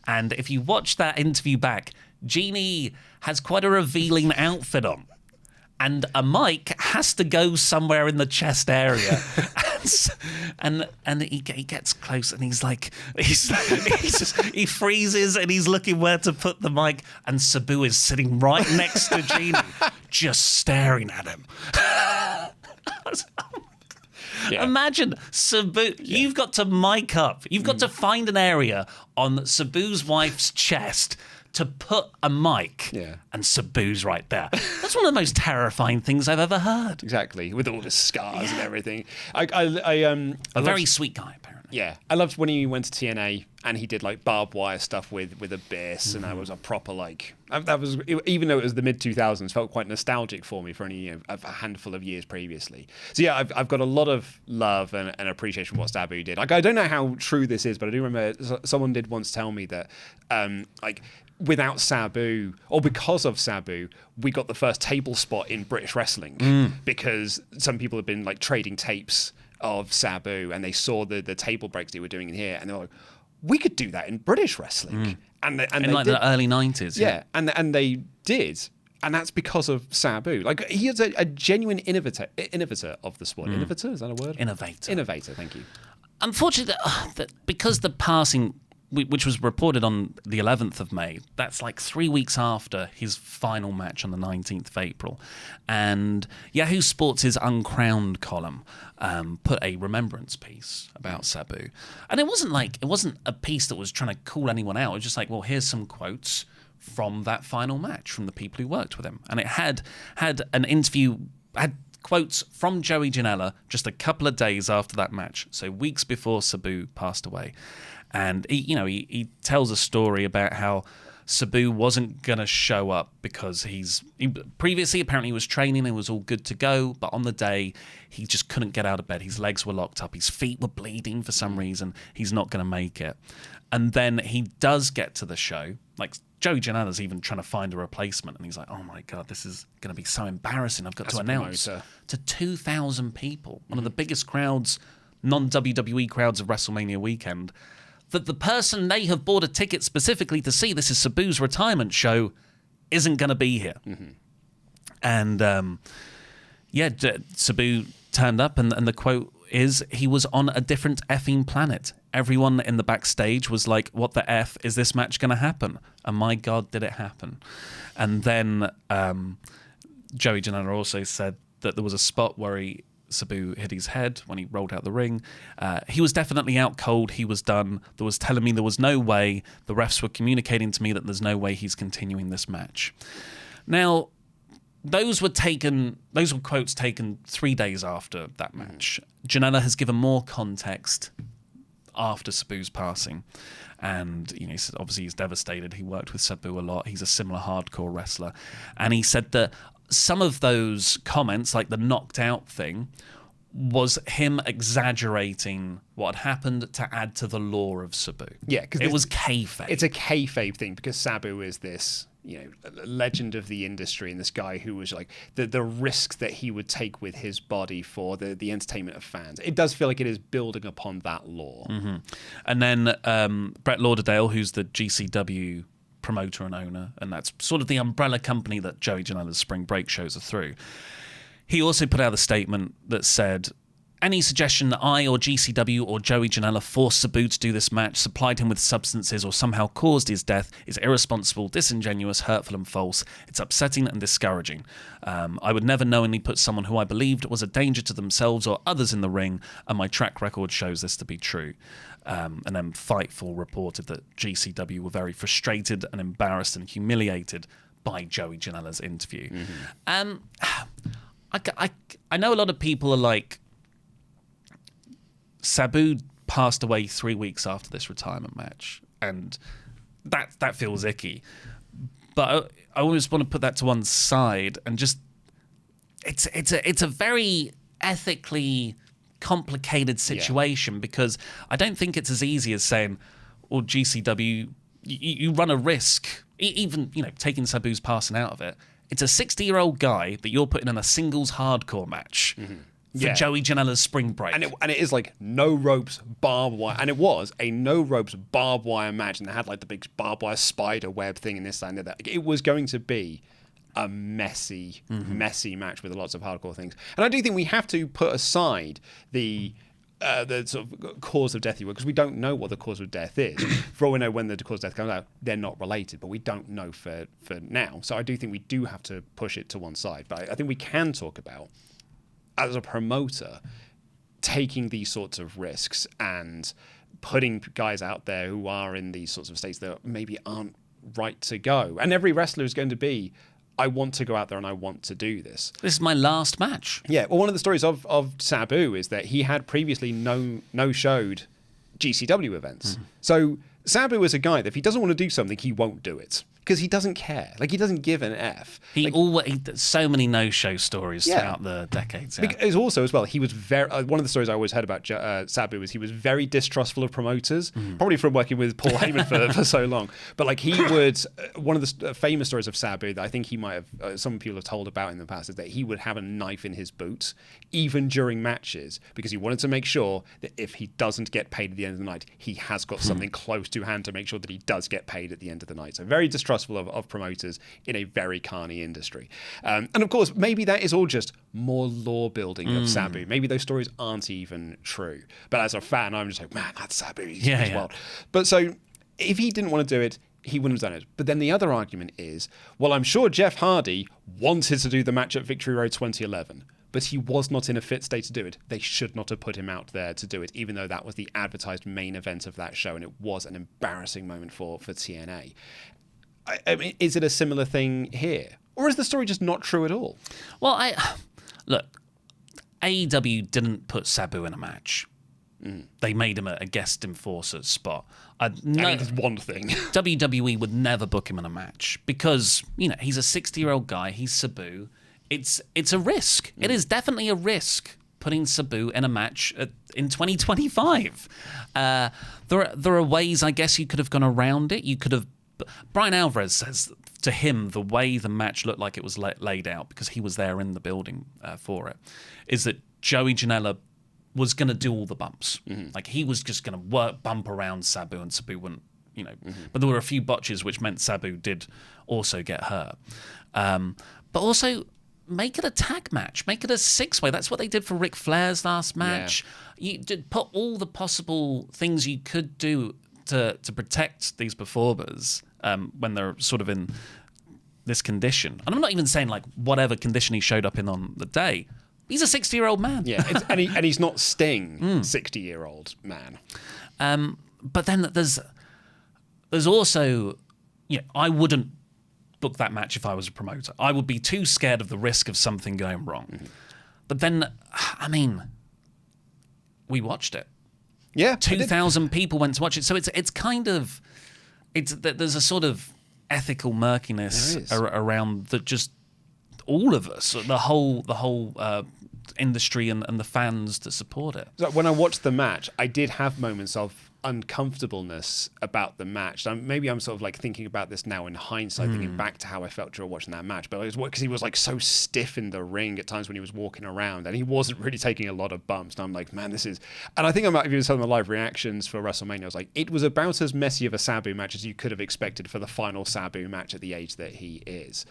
And if you watch that interview back, Jeannie has quite a revealing outfit on. And a mic has to go somewhere in the chest area, and he gets close, and he freezes, and he's looking where to put the mic, and Sabu is sitting right next to Jeannie, just staring at him. Yeah. Imagine Sabu. Yeah. You've got to mic up. You've got to find an area on Sabu's wife's chest to put a mic, and Sabu's right there. That's one of the most terrifying things I've ever heard. Exactly, with all the scars and everything. A very sweet guy, apparently. Yeah, I loved when he went to TNA and he did like barbed wire stuff with Abyss, and that was a proper that was, even though it was the mid 2000s, felt quite nostalgic for me for only a handful of years previously. So yeah, I've got a lot of love and appreciation for what Sabu did. Like I don't know how true this is, but I do remember someone did once tell me that without Sabu, or because of Sabu, we got the first table spot in British wrestling because some people had been like trading tapes of Sabu, and they saw the table breaks they were doing in here, and they were like, we could do that in British wrestling. And they in like did. The early 90s. Yeah, and they did. And that's because of Sabu. Like, he is a genuine innovator of the sport. Innovator, is that a word? Innovator, thank you. Unfortunately, that because the passing which was reported on the 11th of May. That's like 3 weeks after his final match on the 19th of April. And Yahoo Sports' Uncrowned column put a remembrance piece about Sabu. And it wasn't a piece that was trying to call anyone out. It was just like, well, here's some quotes from that final match from the people who worked with him. And it had an interview, had quotes from Joey Janela just a couple of days after that match, so weeks before Sabu passed away. And he tells a story about how Sabu wasn't going to show up because he previously apparently was training and was all good to go, but on the day he just couldn't get out of bed. His legs were locked up, his feet were bleeding for some reason. He's not going to make it. And then he does get to the show. Like, Joey Janela's even trying to find a replacement, and he's like, oh my God, this is going to be so embarrassing. I've got to announce to 2,000 people, one of the biggest crowds, non-WWE crowds of WrestleMania weekend, that the person they have bought a ticket specifically to see, this is Sabu's retirement show, isn't going to be here. And Sabu turned up, and the quote is, he was on a different effing planet. Everyone in the backstage was like, what the F is this match going to happen? And my God, did it happen. And then Joey Janela also said that there was a spot where Sabu hit his head when he rolled out the ring. He was definitely out cold. He was done. There was telling me there was no way. The refs were communicating to me that there's no way he's continuing this match. Now, those were quotes taken 3 days after that match. Janela has given more context after Sabu's passing. And he said obviously he's devastated. He worked with Sabu a lot. He's a similar hardcore wrestler. And he said that some of those comments, like the knocked out thing, was him exaggerating what had happened to add to the lore of Sabu. Yeah, because it was kayfabe. It's a kayfabe thing because Sabu is this, legend of the industry, and this guy who was like the risk that he would take with his body for the entertainment of fans. It does feel like it is building upon that lore. And then Brett Lauderdale, who's the GCW promoter and owner, and that's sort of the umbrella company that Joey Janela's Spring Break shows are through. He also put out a statement that said, any suggestion that I or GCW or Joey Janela forced Sabu to do this match, supplied him with substances, or somehow caused his death is irresponsible, disingenuous, hurtful, and false. It's upsetting and discouraging. I would never knowingly put someone who I believed was a danger to themselves or others in the ring, and my track record shows this to be true. And then Fightful reported that GCW were very frustrated and embarrassed and humiliated by Joey Janela's interview. I know a lot of people are like, Sabu passed away 3 weeks after this retirement match, and that feels icky. But I always want to put that to one side and just it's a very ethically complicated situation because I don't think it's as easy as saying, well, GCW, you run a risk, even taking Sabu's passing out of it. It's a 60-year-old guy that you're putting in a singles hardcore match. For Joey Janela's Spring Break. And it is like no ropes, barbed wire. And it was a no ropes, barbed wire match. And they had like the big barbed wire spider web thing in this and that. It was going to be a messy match with lots of hardcore things. And I do think we have to put aside the sort of cause of death, because we don't know what the cause of death is. For all we know, when the cause of death comes out, they're not related, but we don't know for now. So I do think we do have to push it to one side. But I think we can talk about, as a promoter, taking these sorts of risks and putting guys out there who are in these sorts of states that maybe aren't right to go. And every wrestler is going to be, I want to go out there and I want to do this. This is my last match. Yeah, well, one of the stories of Sabu is that he had previously no-showed GCW events. So Sabu is a guy that if he doesn't want to do something, he won't do it. Because he doesn't care. Like, he doesn't give an F. He so many no-show stories throughout the decades. Yeah. Because also, as well, he was very... one of the stories I always heard about Sabu is he was very distrustful of promoters, probably from working with Paul Heyman for so long. But, like, he would... one of the famous stories of Sabu that I think he might have... some people have told about in the past is that he would have a knife in his boot, even during matches, because he wanted to make sure that if he doesn't get paid at the end of the night, he has got something close to hand to make sure that he does get paid at the end of the night. So very distrustful of promoters in a very carny industry. And of course, maybe that is all just more lore building of Sabu. Maybe those stories aren't even true. But as a fan, I'm just like, man, that's Sabu. He's wild. But so if he didn't want to do it, he wouldn't have done it. But then the other argument is, well, I'm sure Jeff Hardy wanted to do the match at Victory Road 2011, but he was not in a fit state to do it. They should not have put him out there to do it, even though that was the advertised main event of that show, and it was an embarrassing moment for TNA. I mean, is it a similar thing here? Or is the story just not true at all? Well, look, AEW didn't put Sabu in a match. They made him a guest enforcer spot. I mean, that's one thing. WWE would never book him in a match because, he's a 60-year-old guy. He's Sabu. It's a risk. It is definitely a risk putting Sabu in a match in 2025. There are ways, I guess, you could have gone around it. You could have... Brian Alvarez says to him the way the match looked like it was laid out, because he was there in the building for it, is that Joey Janela was going to do all the bumps. Like, he was just going to bump around Sabu, and Sabu wouldn't, But there were a few botches, which meant Sabu did also get hurt. But also, make it a tag match. Make it a 6-way. That's what they did for Ric Flair's last match. Yeah. You did put all the possible things you could do to protect these performers when they're sort of in this condition. And I'm not even saying, like, whatever condition he showed up in on the day. He's a 60-year-old man. Yeah, and he's not Sting, 60-year-old man. But then there's also, I wouldn't book that match if I was a promoter. I would be too scared of the risk of something going wrong. But then, I mean, we watched it. Yeah, 2,000 people went to watch it. So it's kind of, there's a sort of ethical murkiness around that just all of us, the whole industry and the fans that support it. So when I watched the match, I did have moments of uncomfortableness about the match. Maybe I'm sort of like thinking about this now in hindsight, thinking back to how I felt during watching that match. But it was because he was like so stiff in the ring at times when he was walking around, and he wasn't really taking a lot of bumps. And I'm like, man, this is... And I think I might have even said in the live reactions for WrestleMania, I was like, it was about as messy of a Sabu match as you could have expected for the final Sabu match at the age that he is.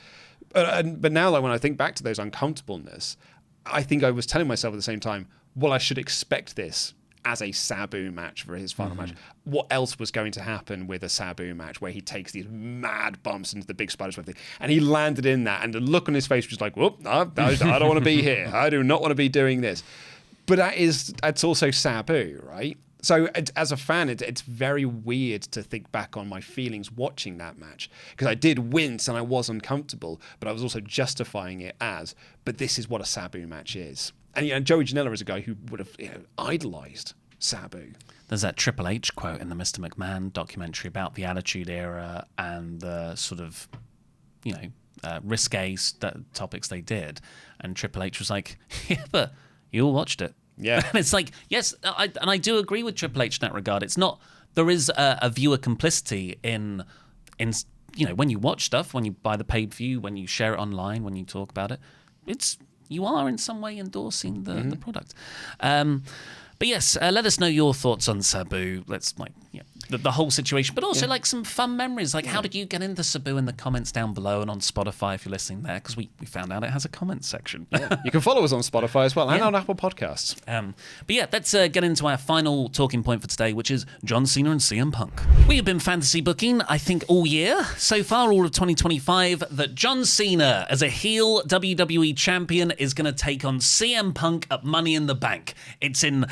But now, like, when I think back to those uncomfortableness, I think I was telling myself at the same time, well, I should expect this as a Sabu match for his final match. What else was going to happen with a Sabu match where he takes these mad bumps into the big spider web thing? And he landed in that, and the look on his face was like, whoop, I don't want to be here. I do not want to be doing this. But that's also Sabu, right? So as a fan, it's very weird to think back on my feelings watching that match, because I did wince and I was uncomfortable, but I was also justifying it but this is what a Sabu match is. And Joey Janela is a guy who would have idolized Sabu. There's that Triple H quote in the Mr. McMahon documentary about the Attitude Era and the sort of, risque topics they did. And Triple H was like, yeah, but you all watched it. Yeah. And it's like, yes, I do agree with Triple H in that regard. It's not, there is a viewer complicity in when you watch stuff, when you buy the paid view, when you share it online, when you talk about it, you are in some way endorsing the product. But yes, let us know your thoughts on Sabu. Let's the whole situation, but also like some fun memories. Like, how did you get into Sabu in the comments down below and on Spotify if you're listening there? Because we found out it has a comments section. You can follow us on Spotify as well and on Apple Podcasts. But yeah, let's get into our final talking point for today, which is John Cena and CM Punk. We have been fantasy booking, I think, all year so far, all of 2025, that John Cena, as a heel WWE champion, is going to take on CM Punk at Money in the Bank. It's in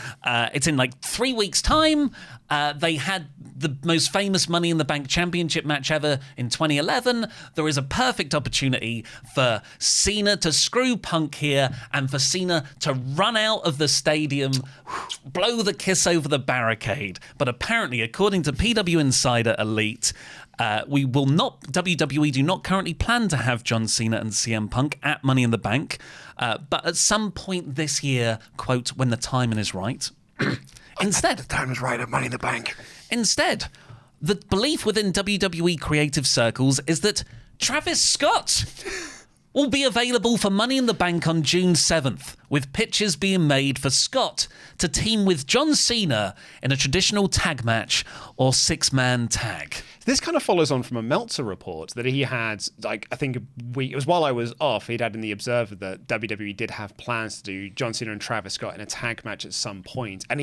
like 3 weeks' time. They had the most famous Money in the Bank championship match ever in 2011. There is a perfect opportunity for Cena to screw Punk here and for Cena to run out of the stadium, blow the kiss over the barricade. But apparently, according to PW Insider Elite, WWE do not currently plan to have John Cena and CM Punk at Money in the Bank. But at some point this year, quote, when the timing is right. Instead, the time is right at Money in the Bank. Instead, the belief within WWE creative circles is that Travis Scott will be available for Money in the Bank on June 7th, with pitches being made for Scott to team with John Cena in a traditional tag match or 6-man tag. This kind of follows on from a Meltzer report that he had, like, I think it was while I was off, he'd had in the Observer that WWE did have plans to do John Cena and Travis Scott in a tag match at some point. And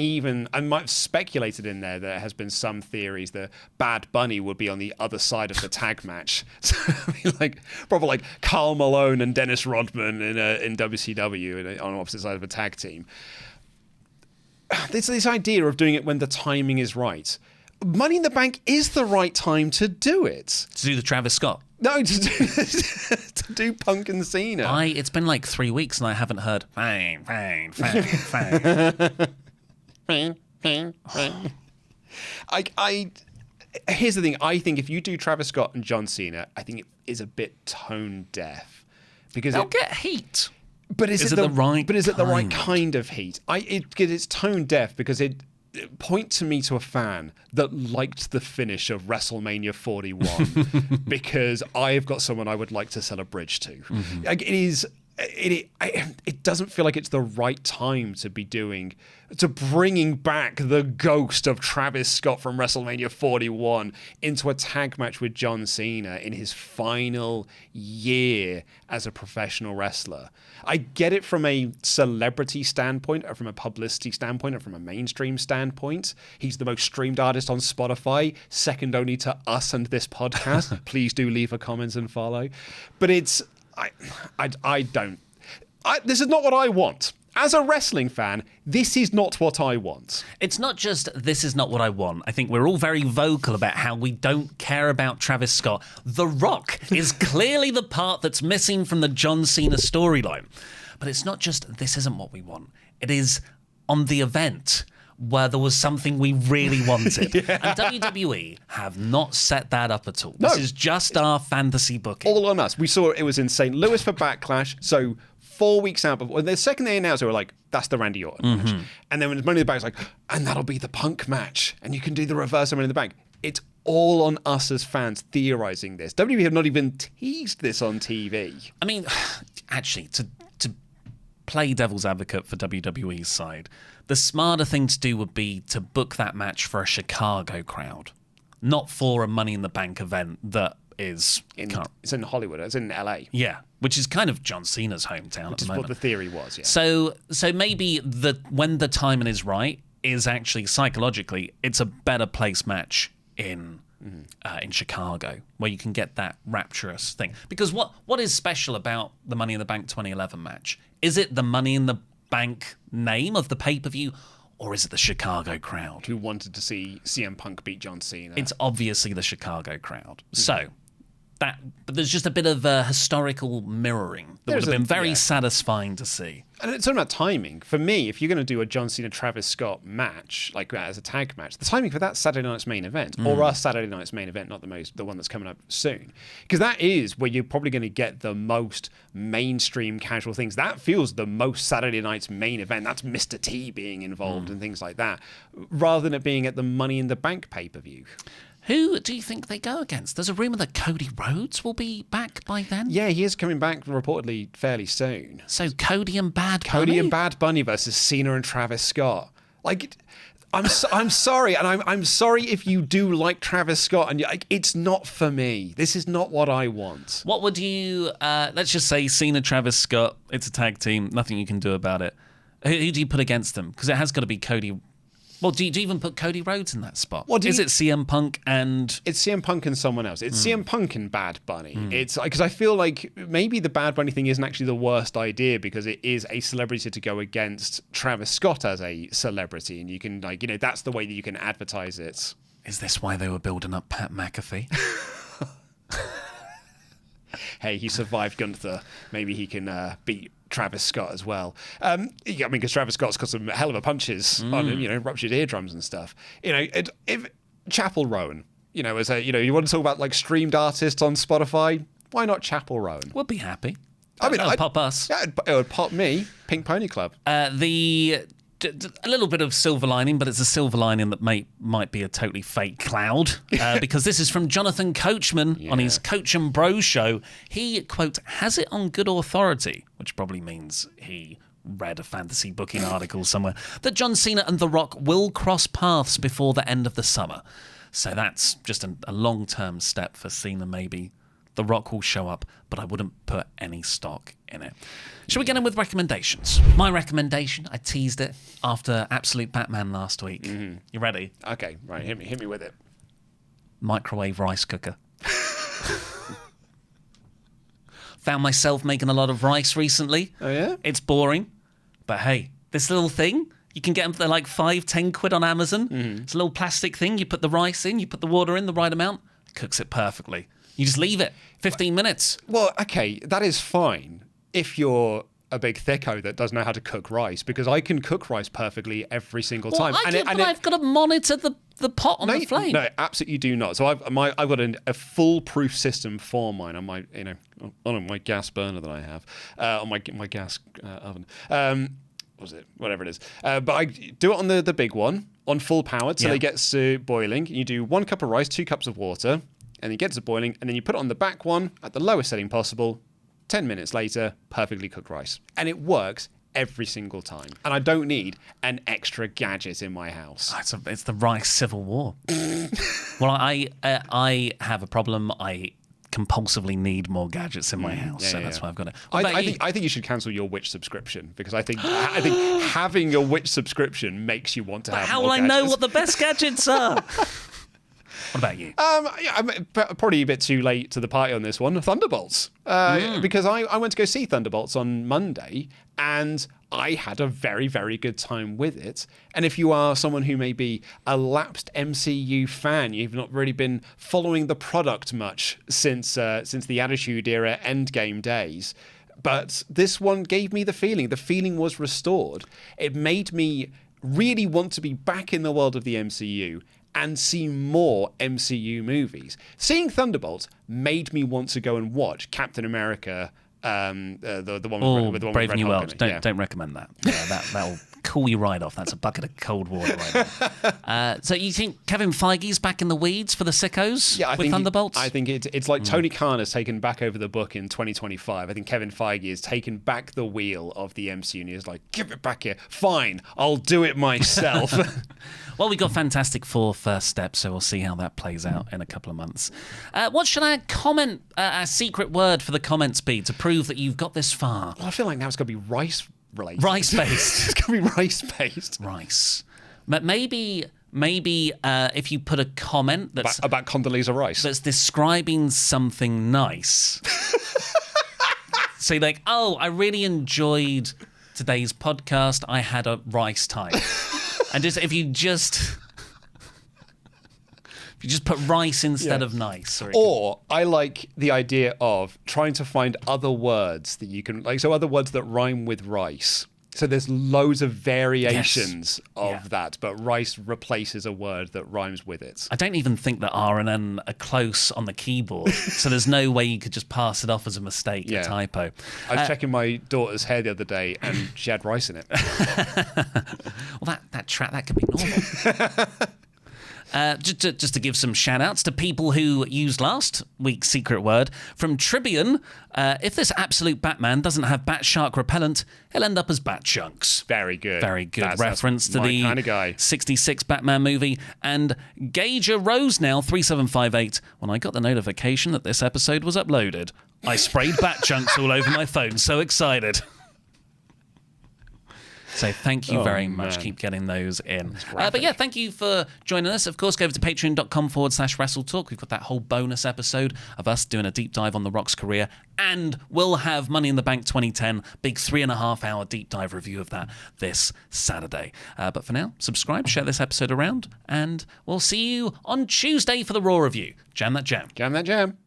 I might have speculated in there there has been some theories that Bad Bunny would be on the other side of the tag match. So, I mean, like, probably like Karl Malone and Dennis Rodman in WCW on opposite side of a tag team. This idea of doing it when the timing is right. Money in the Bank is the right time to do it. To do the Travis Scott? No, to do Punk and Cena. It's been like 3 weeks and I haven't heard fine. Here's the thing. I think if you do Travis Scott and John Cena, I think it is a bit tone deaf. Because they'll get heat. But is it the right kind of heat? It's tone deaf because point to me to a fan that liked the finish of WrestleMania 41 because I've got someone I would like to sell a bridge to. Mm-hmm. Like it doesn't feel like it's the right time to be bringing back the ghost of Travis Scott from WrestleMania 41 into a tag match with John Cena in his final year as a professional wrestler. I get it from a celebrity standpoint, or from a publicity standpoint, or from a mainstream standpoint. He's the most streamed artist on Spotify, second only to us and this podcast. Please do leave a comment and follow. But this is not what I want. As a wrestling fan, this is not what I want. It's not just this is not what I want. I think we're all very vocal about how we don't care about Travis Scott. The Rock is clearly the part that's missing from the John Cena storyline. But it's not just this isn't what we want. It is on the event where there was something we really wanted. Yeah. And WWE have not set that up at all. This is just our fantasy booking. All on us. We saw it was in St. Louis for Backlash, so 4 weeks out before, the second they announced, they were like, that's the Randy Orton match. And then when Money in the Bank, it's like, and that'll be the Punk match. And you can do the reverse of Money in the Bank. It's all on us as fans theorizing this. WWE have not even teased this on TV. I mean, actually, to play devil's advocate for WWE's side, the smarter thing to do would be to book that match for a Chicago crowd, not for a Money in the Bank event that is... It's in Hollywood. It's in LA. Yeah, which is kind of John Cena's hometown at the moment. Which is what the theory was, yeah. So maybe when the timing is right, is actually psychologically, it's a better place match in Chicago, where you can get that rapturous thing. Because what is special about the Money in the Bank 2011 match? Is it the Money in the Bank name of the pay-per-view, or is it the Chicago crowd? Who wanted to see CM Punk beat John Cena? It's obviously the Chicago crowd. So... but there's just a bit of historical mirroring that would have been very satisfying to see. And it's all about timing. For me, if you're going to do a John Cena Travis Scott match, like as a tag match, the timing for that Saturday night's main event, or our Saturday night's main event, not the one that's coming up soon, because that is where you're probably going to get the most mainstream casual things. That feels the most Saturday night's main event. That's Mr. T being involved and things like that, rather than it being at the Money in the Bank pay-per-view. Who do you think they go against? There's a rumour that Cody Rhodes will be back by then. Yeah, he is coming back reportedly fairly soon. So Cody and Bad Bunny? Cody and Bad Bunny versus Cena and Travis Scott. Like, I'm sorry, and I'm sorry if you do like Travis Scott, and it's not for me. This is not what I want. What would you, let's just say Cena, Travis Scott, it's a tag team, nothing you can do about it. Who do you put against them? Because it has got to be Cody. Well, do you even put Cody Rhodes in that spot? Is it CM Punk and... It's CM Punk and someone else. It's CM Punk and Bad Bunny. It's because I feel like maybe the Bad Bunny thing isn't actually the worst idea because it is a celebrity to go against Travis Scott as a celebrity. And you can, that's the way that you can advertise it. Is this why they were building up Pat McAfee? Hey, he survived Gunther. Maybe he can beat Travis Scott as well. Because Travis Scott's got some hell of a punches on, ruptured eardrums and stuff. If Chapel Rowan, as you want to talk about like streamed artists on Spotify, why not Chapel Rowan? We'll be happy. I'd pop us. Yeah, it would pop me. Pink Pony Club. A little bit of silver lining, but it's a silver lining that might be a totally fake cloud, because this is from Jonathan Coachman on his Coach and Bro show. He, quote, has it on good authority, which probably means he read a fantasy booking article somewhere, that John Cena and The Rock will cross paths before the end of the summer. So that's just a long-term step for Cena, maybe. The Rock will show up, but I wouldn't put any stock in it. Shall we get in with recommendations? My recommendation, I teased it after Absolute Batman last week. Mm-hmm. You ready? Okay, right, hit me with it. Microwave rice cooker. Found myself making a lot of rice recently. Oh, yeah? It's boring, but hey, this little thing, you can get them for like 5-10 quid on Amazon. Mm-hmm. It's a little plastic thing. You put the rice in, you put the water in the right amount, cooks it perfectly. You just leave it 15 minutes. Well, okay, that is fine if you're a big thicko that doesn't know how to cook rice, because I can cook rice perfectly every single time. I've got to monitor the pot on the flame. No, absolutely do not. So I've got a foolproof system for mine on my on my gas burner that I have on my gas oven. What was it? Whatever it is. But I do it on the big one on full power till it gets boiling. You do 1 cup of rice, 2 cups of water, and it gets to boiling, and then you put it on the back one at the lowest setting possible. 10 minutes later, perfectly cooked rice. And it works every single time. And I don't need an extra gadget in my house. It's the rice civil war. Well, I have a problem. I compulsively need more gadgets in my house, so that's why I've got it. I think you should cancel your Witch subscription, because I think having your Witch subscription makes you want to have more gadgets. How will I know what the best gadgets are? What about you? I'm probably a bit too late to the party on this one. Thunderbolts. Because I went to go see Thunderbolts on Monday, and I had a very, very good time with it. And if you are someone who may be a lapsed MCU fan, you've not really been following the product much since the Attitude Era Endgame days. But this one gave me the feeling. The feeling was restored. It made me really want to be back in the world of the MCU and see more MCU movies. Seeing Thunderbolts made me want to go and watch Captain America, the one with Brave Red New Hulk World. Don't recommend that. That'll cool you right off. That's a bucket of cold water right now. So you think Kevin Feige's back in the weeds for the sickos with Thunderbolts? I think it's like Tony Khan has taken back over the book in 2025. I think Kevin Feige has taken back the wheel of the MCU, and he's like, give it back here. Fine, I'll do it myself. Well, we got Fantastic Four first step, so we'll see how that plays out in a couple of months. What should our comment, our secret word for the comments be to prove that you've got this far? Well, I feel like now it's got to be rice related. Rice-based. It's going to be rice-based. Rice. But maybe if you put a comment that's about Condoleezza Rice, that's describing something nice. Say like, oh, I really enjoyed today's podcast. I had a rice time. And if you just put rice instead of nice. Or I like the idea of trying to find other words that you can, other words that rhyme with rice. So there's loads of variations of that, but rice replaces a word that rhymes with it. I don't even think that R and N are close on the keyboard, so there's no way you could just pass it off as a mistake, a typo. I was checking my daughter's hair the other day, and she had rice in it. Well, that could be normal. Just to give some shout-outs to people who used last week's secret word. From Tribune, if this absolute Batman doesn't have bat shark repellent, he'll end up as bat chunks. Very good. Very good reference to the kind of guy. 66 Batman movie. And Gager Rose now, 3758, when I got the notification that this episode was uploaded, I sprayed bat chunks all over my phone. So excited. So thank you very much. Keep getting those in. But yeah, thank you for joining us. Of course, go over to patreon.com/WrestleTalk. We've got that whole bonus episode of us doing a deep dive on The Rock's career. And we'll have Money in the Bank 2010, big 3.5-hour deep dive review of that this Saturday. But for now, subscribe, share this episode around, and we'll see you on Tuesday for the Raw review. Jam that jam. Jam that jam.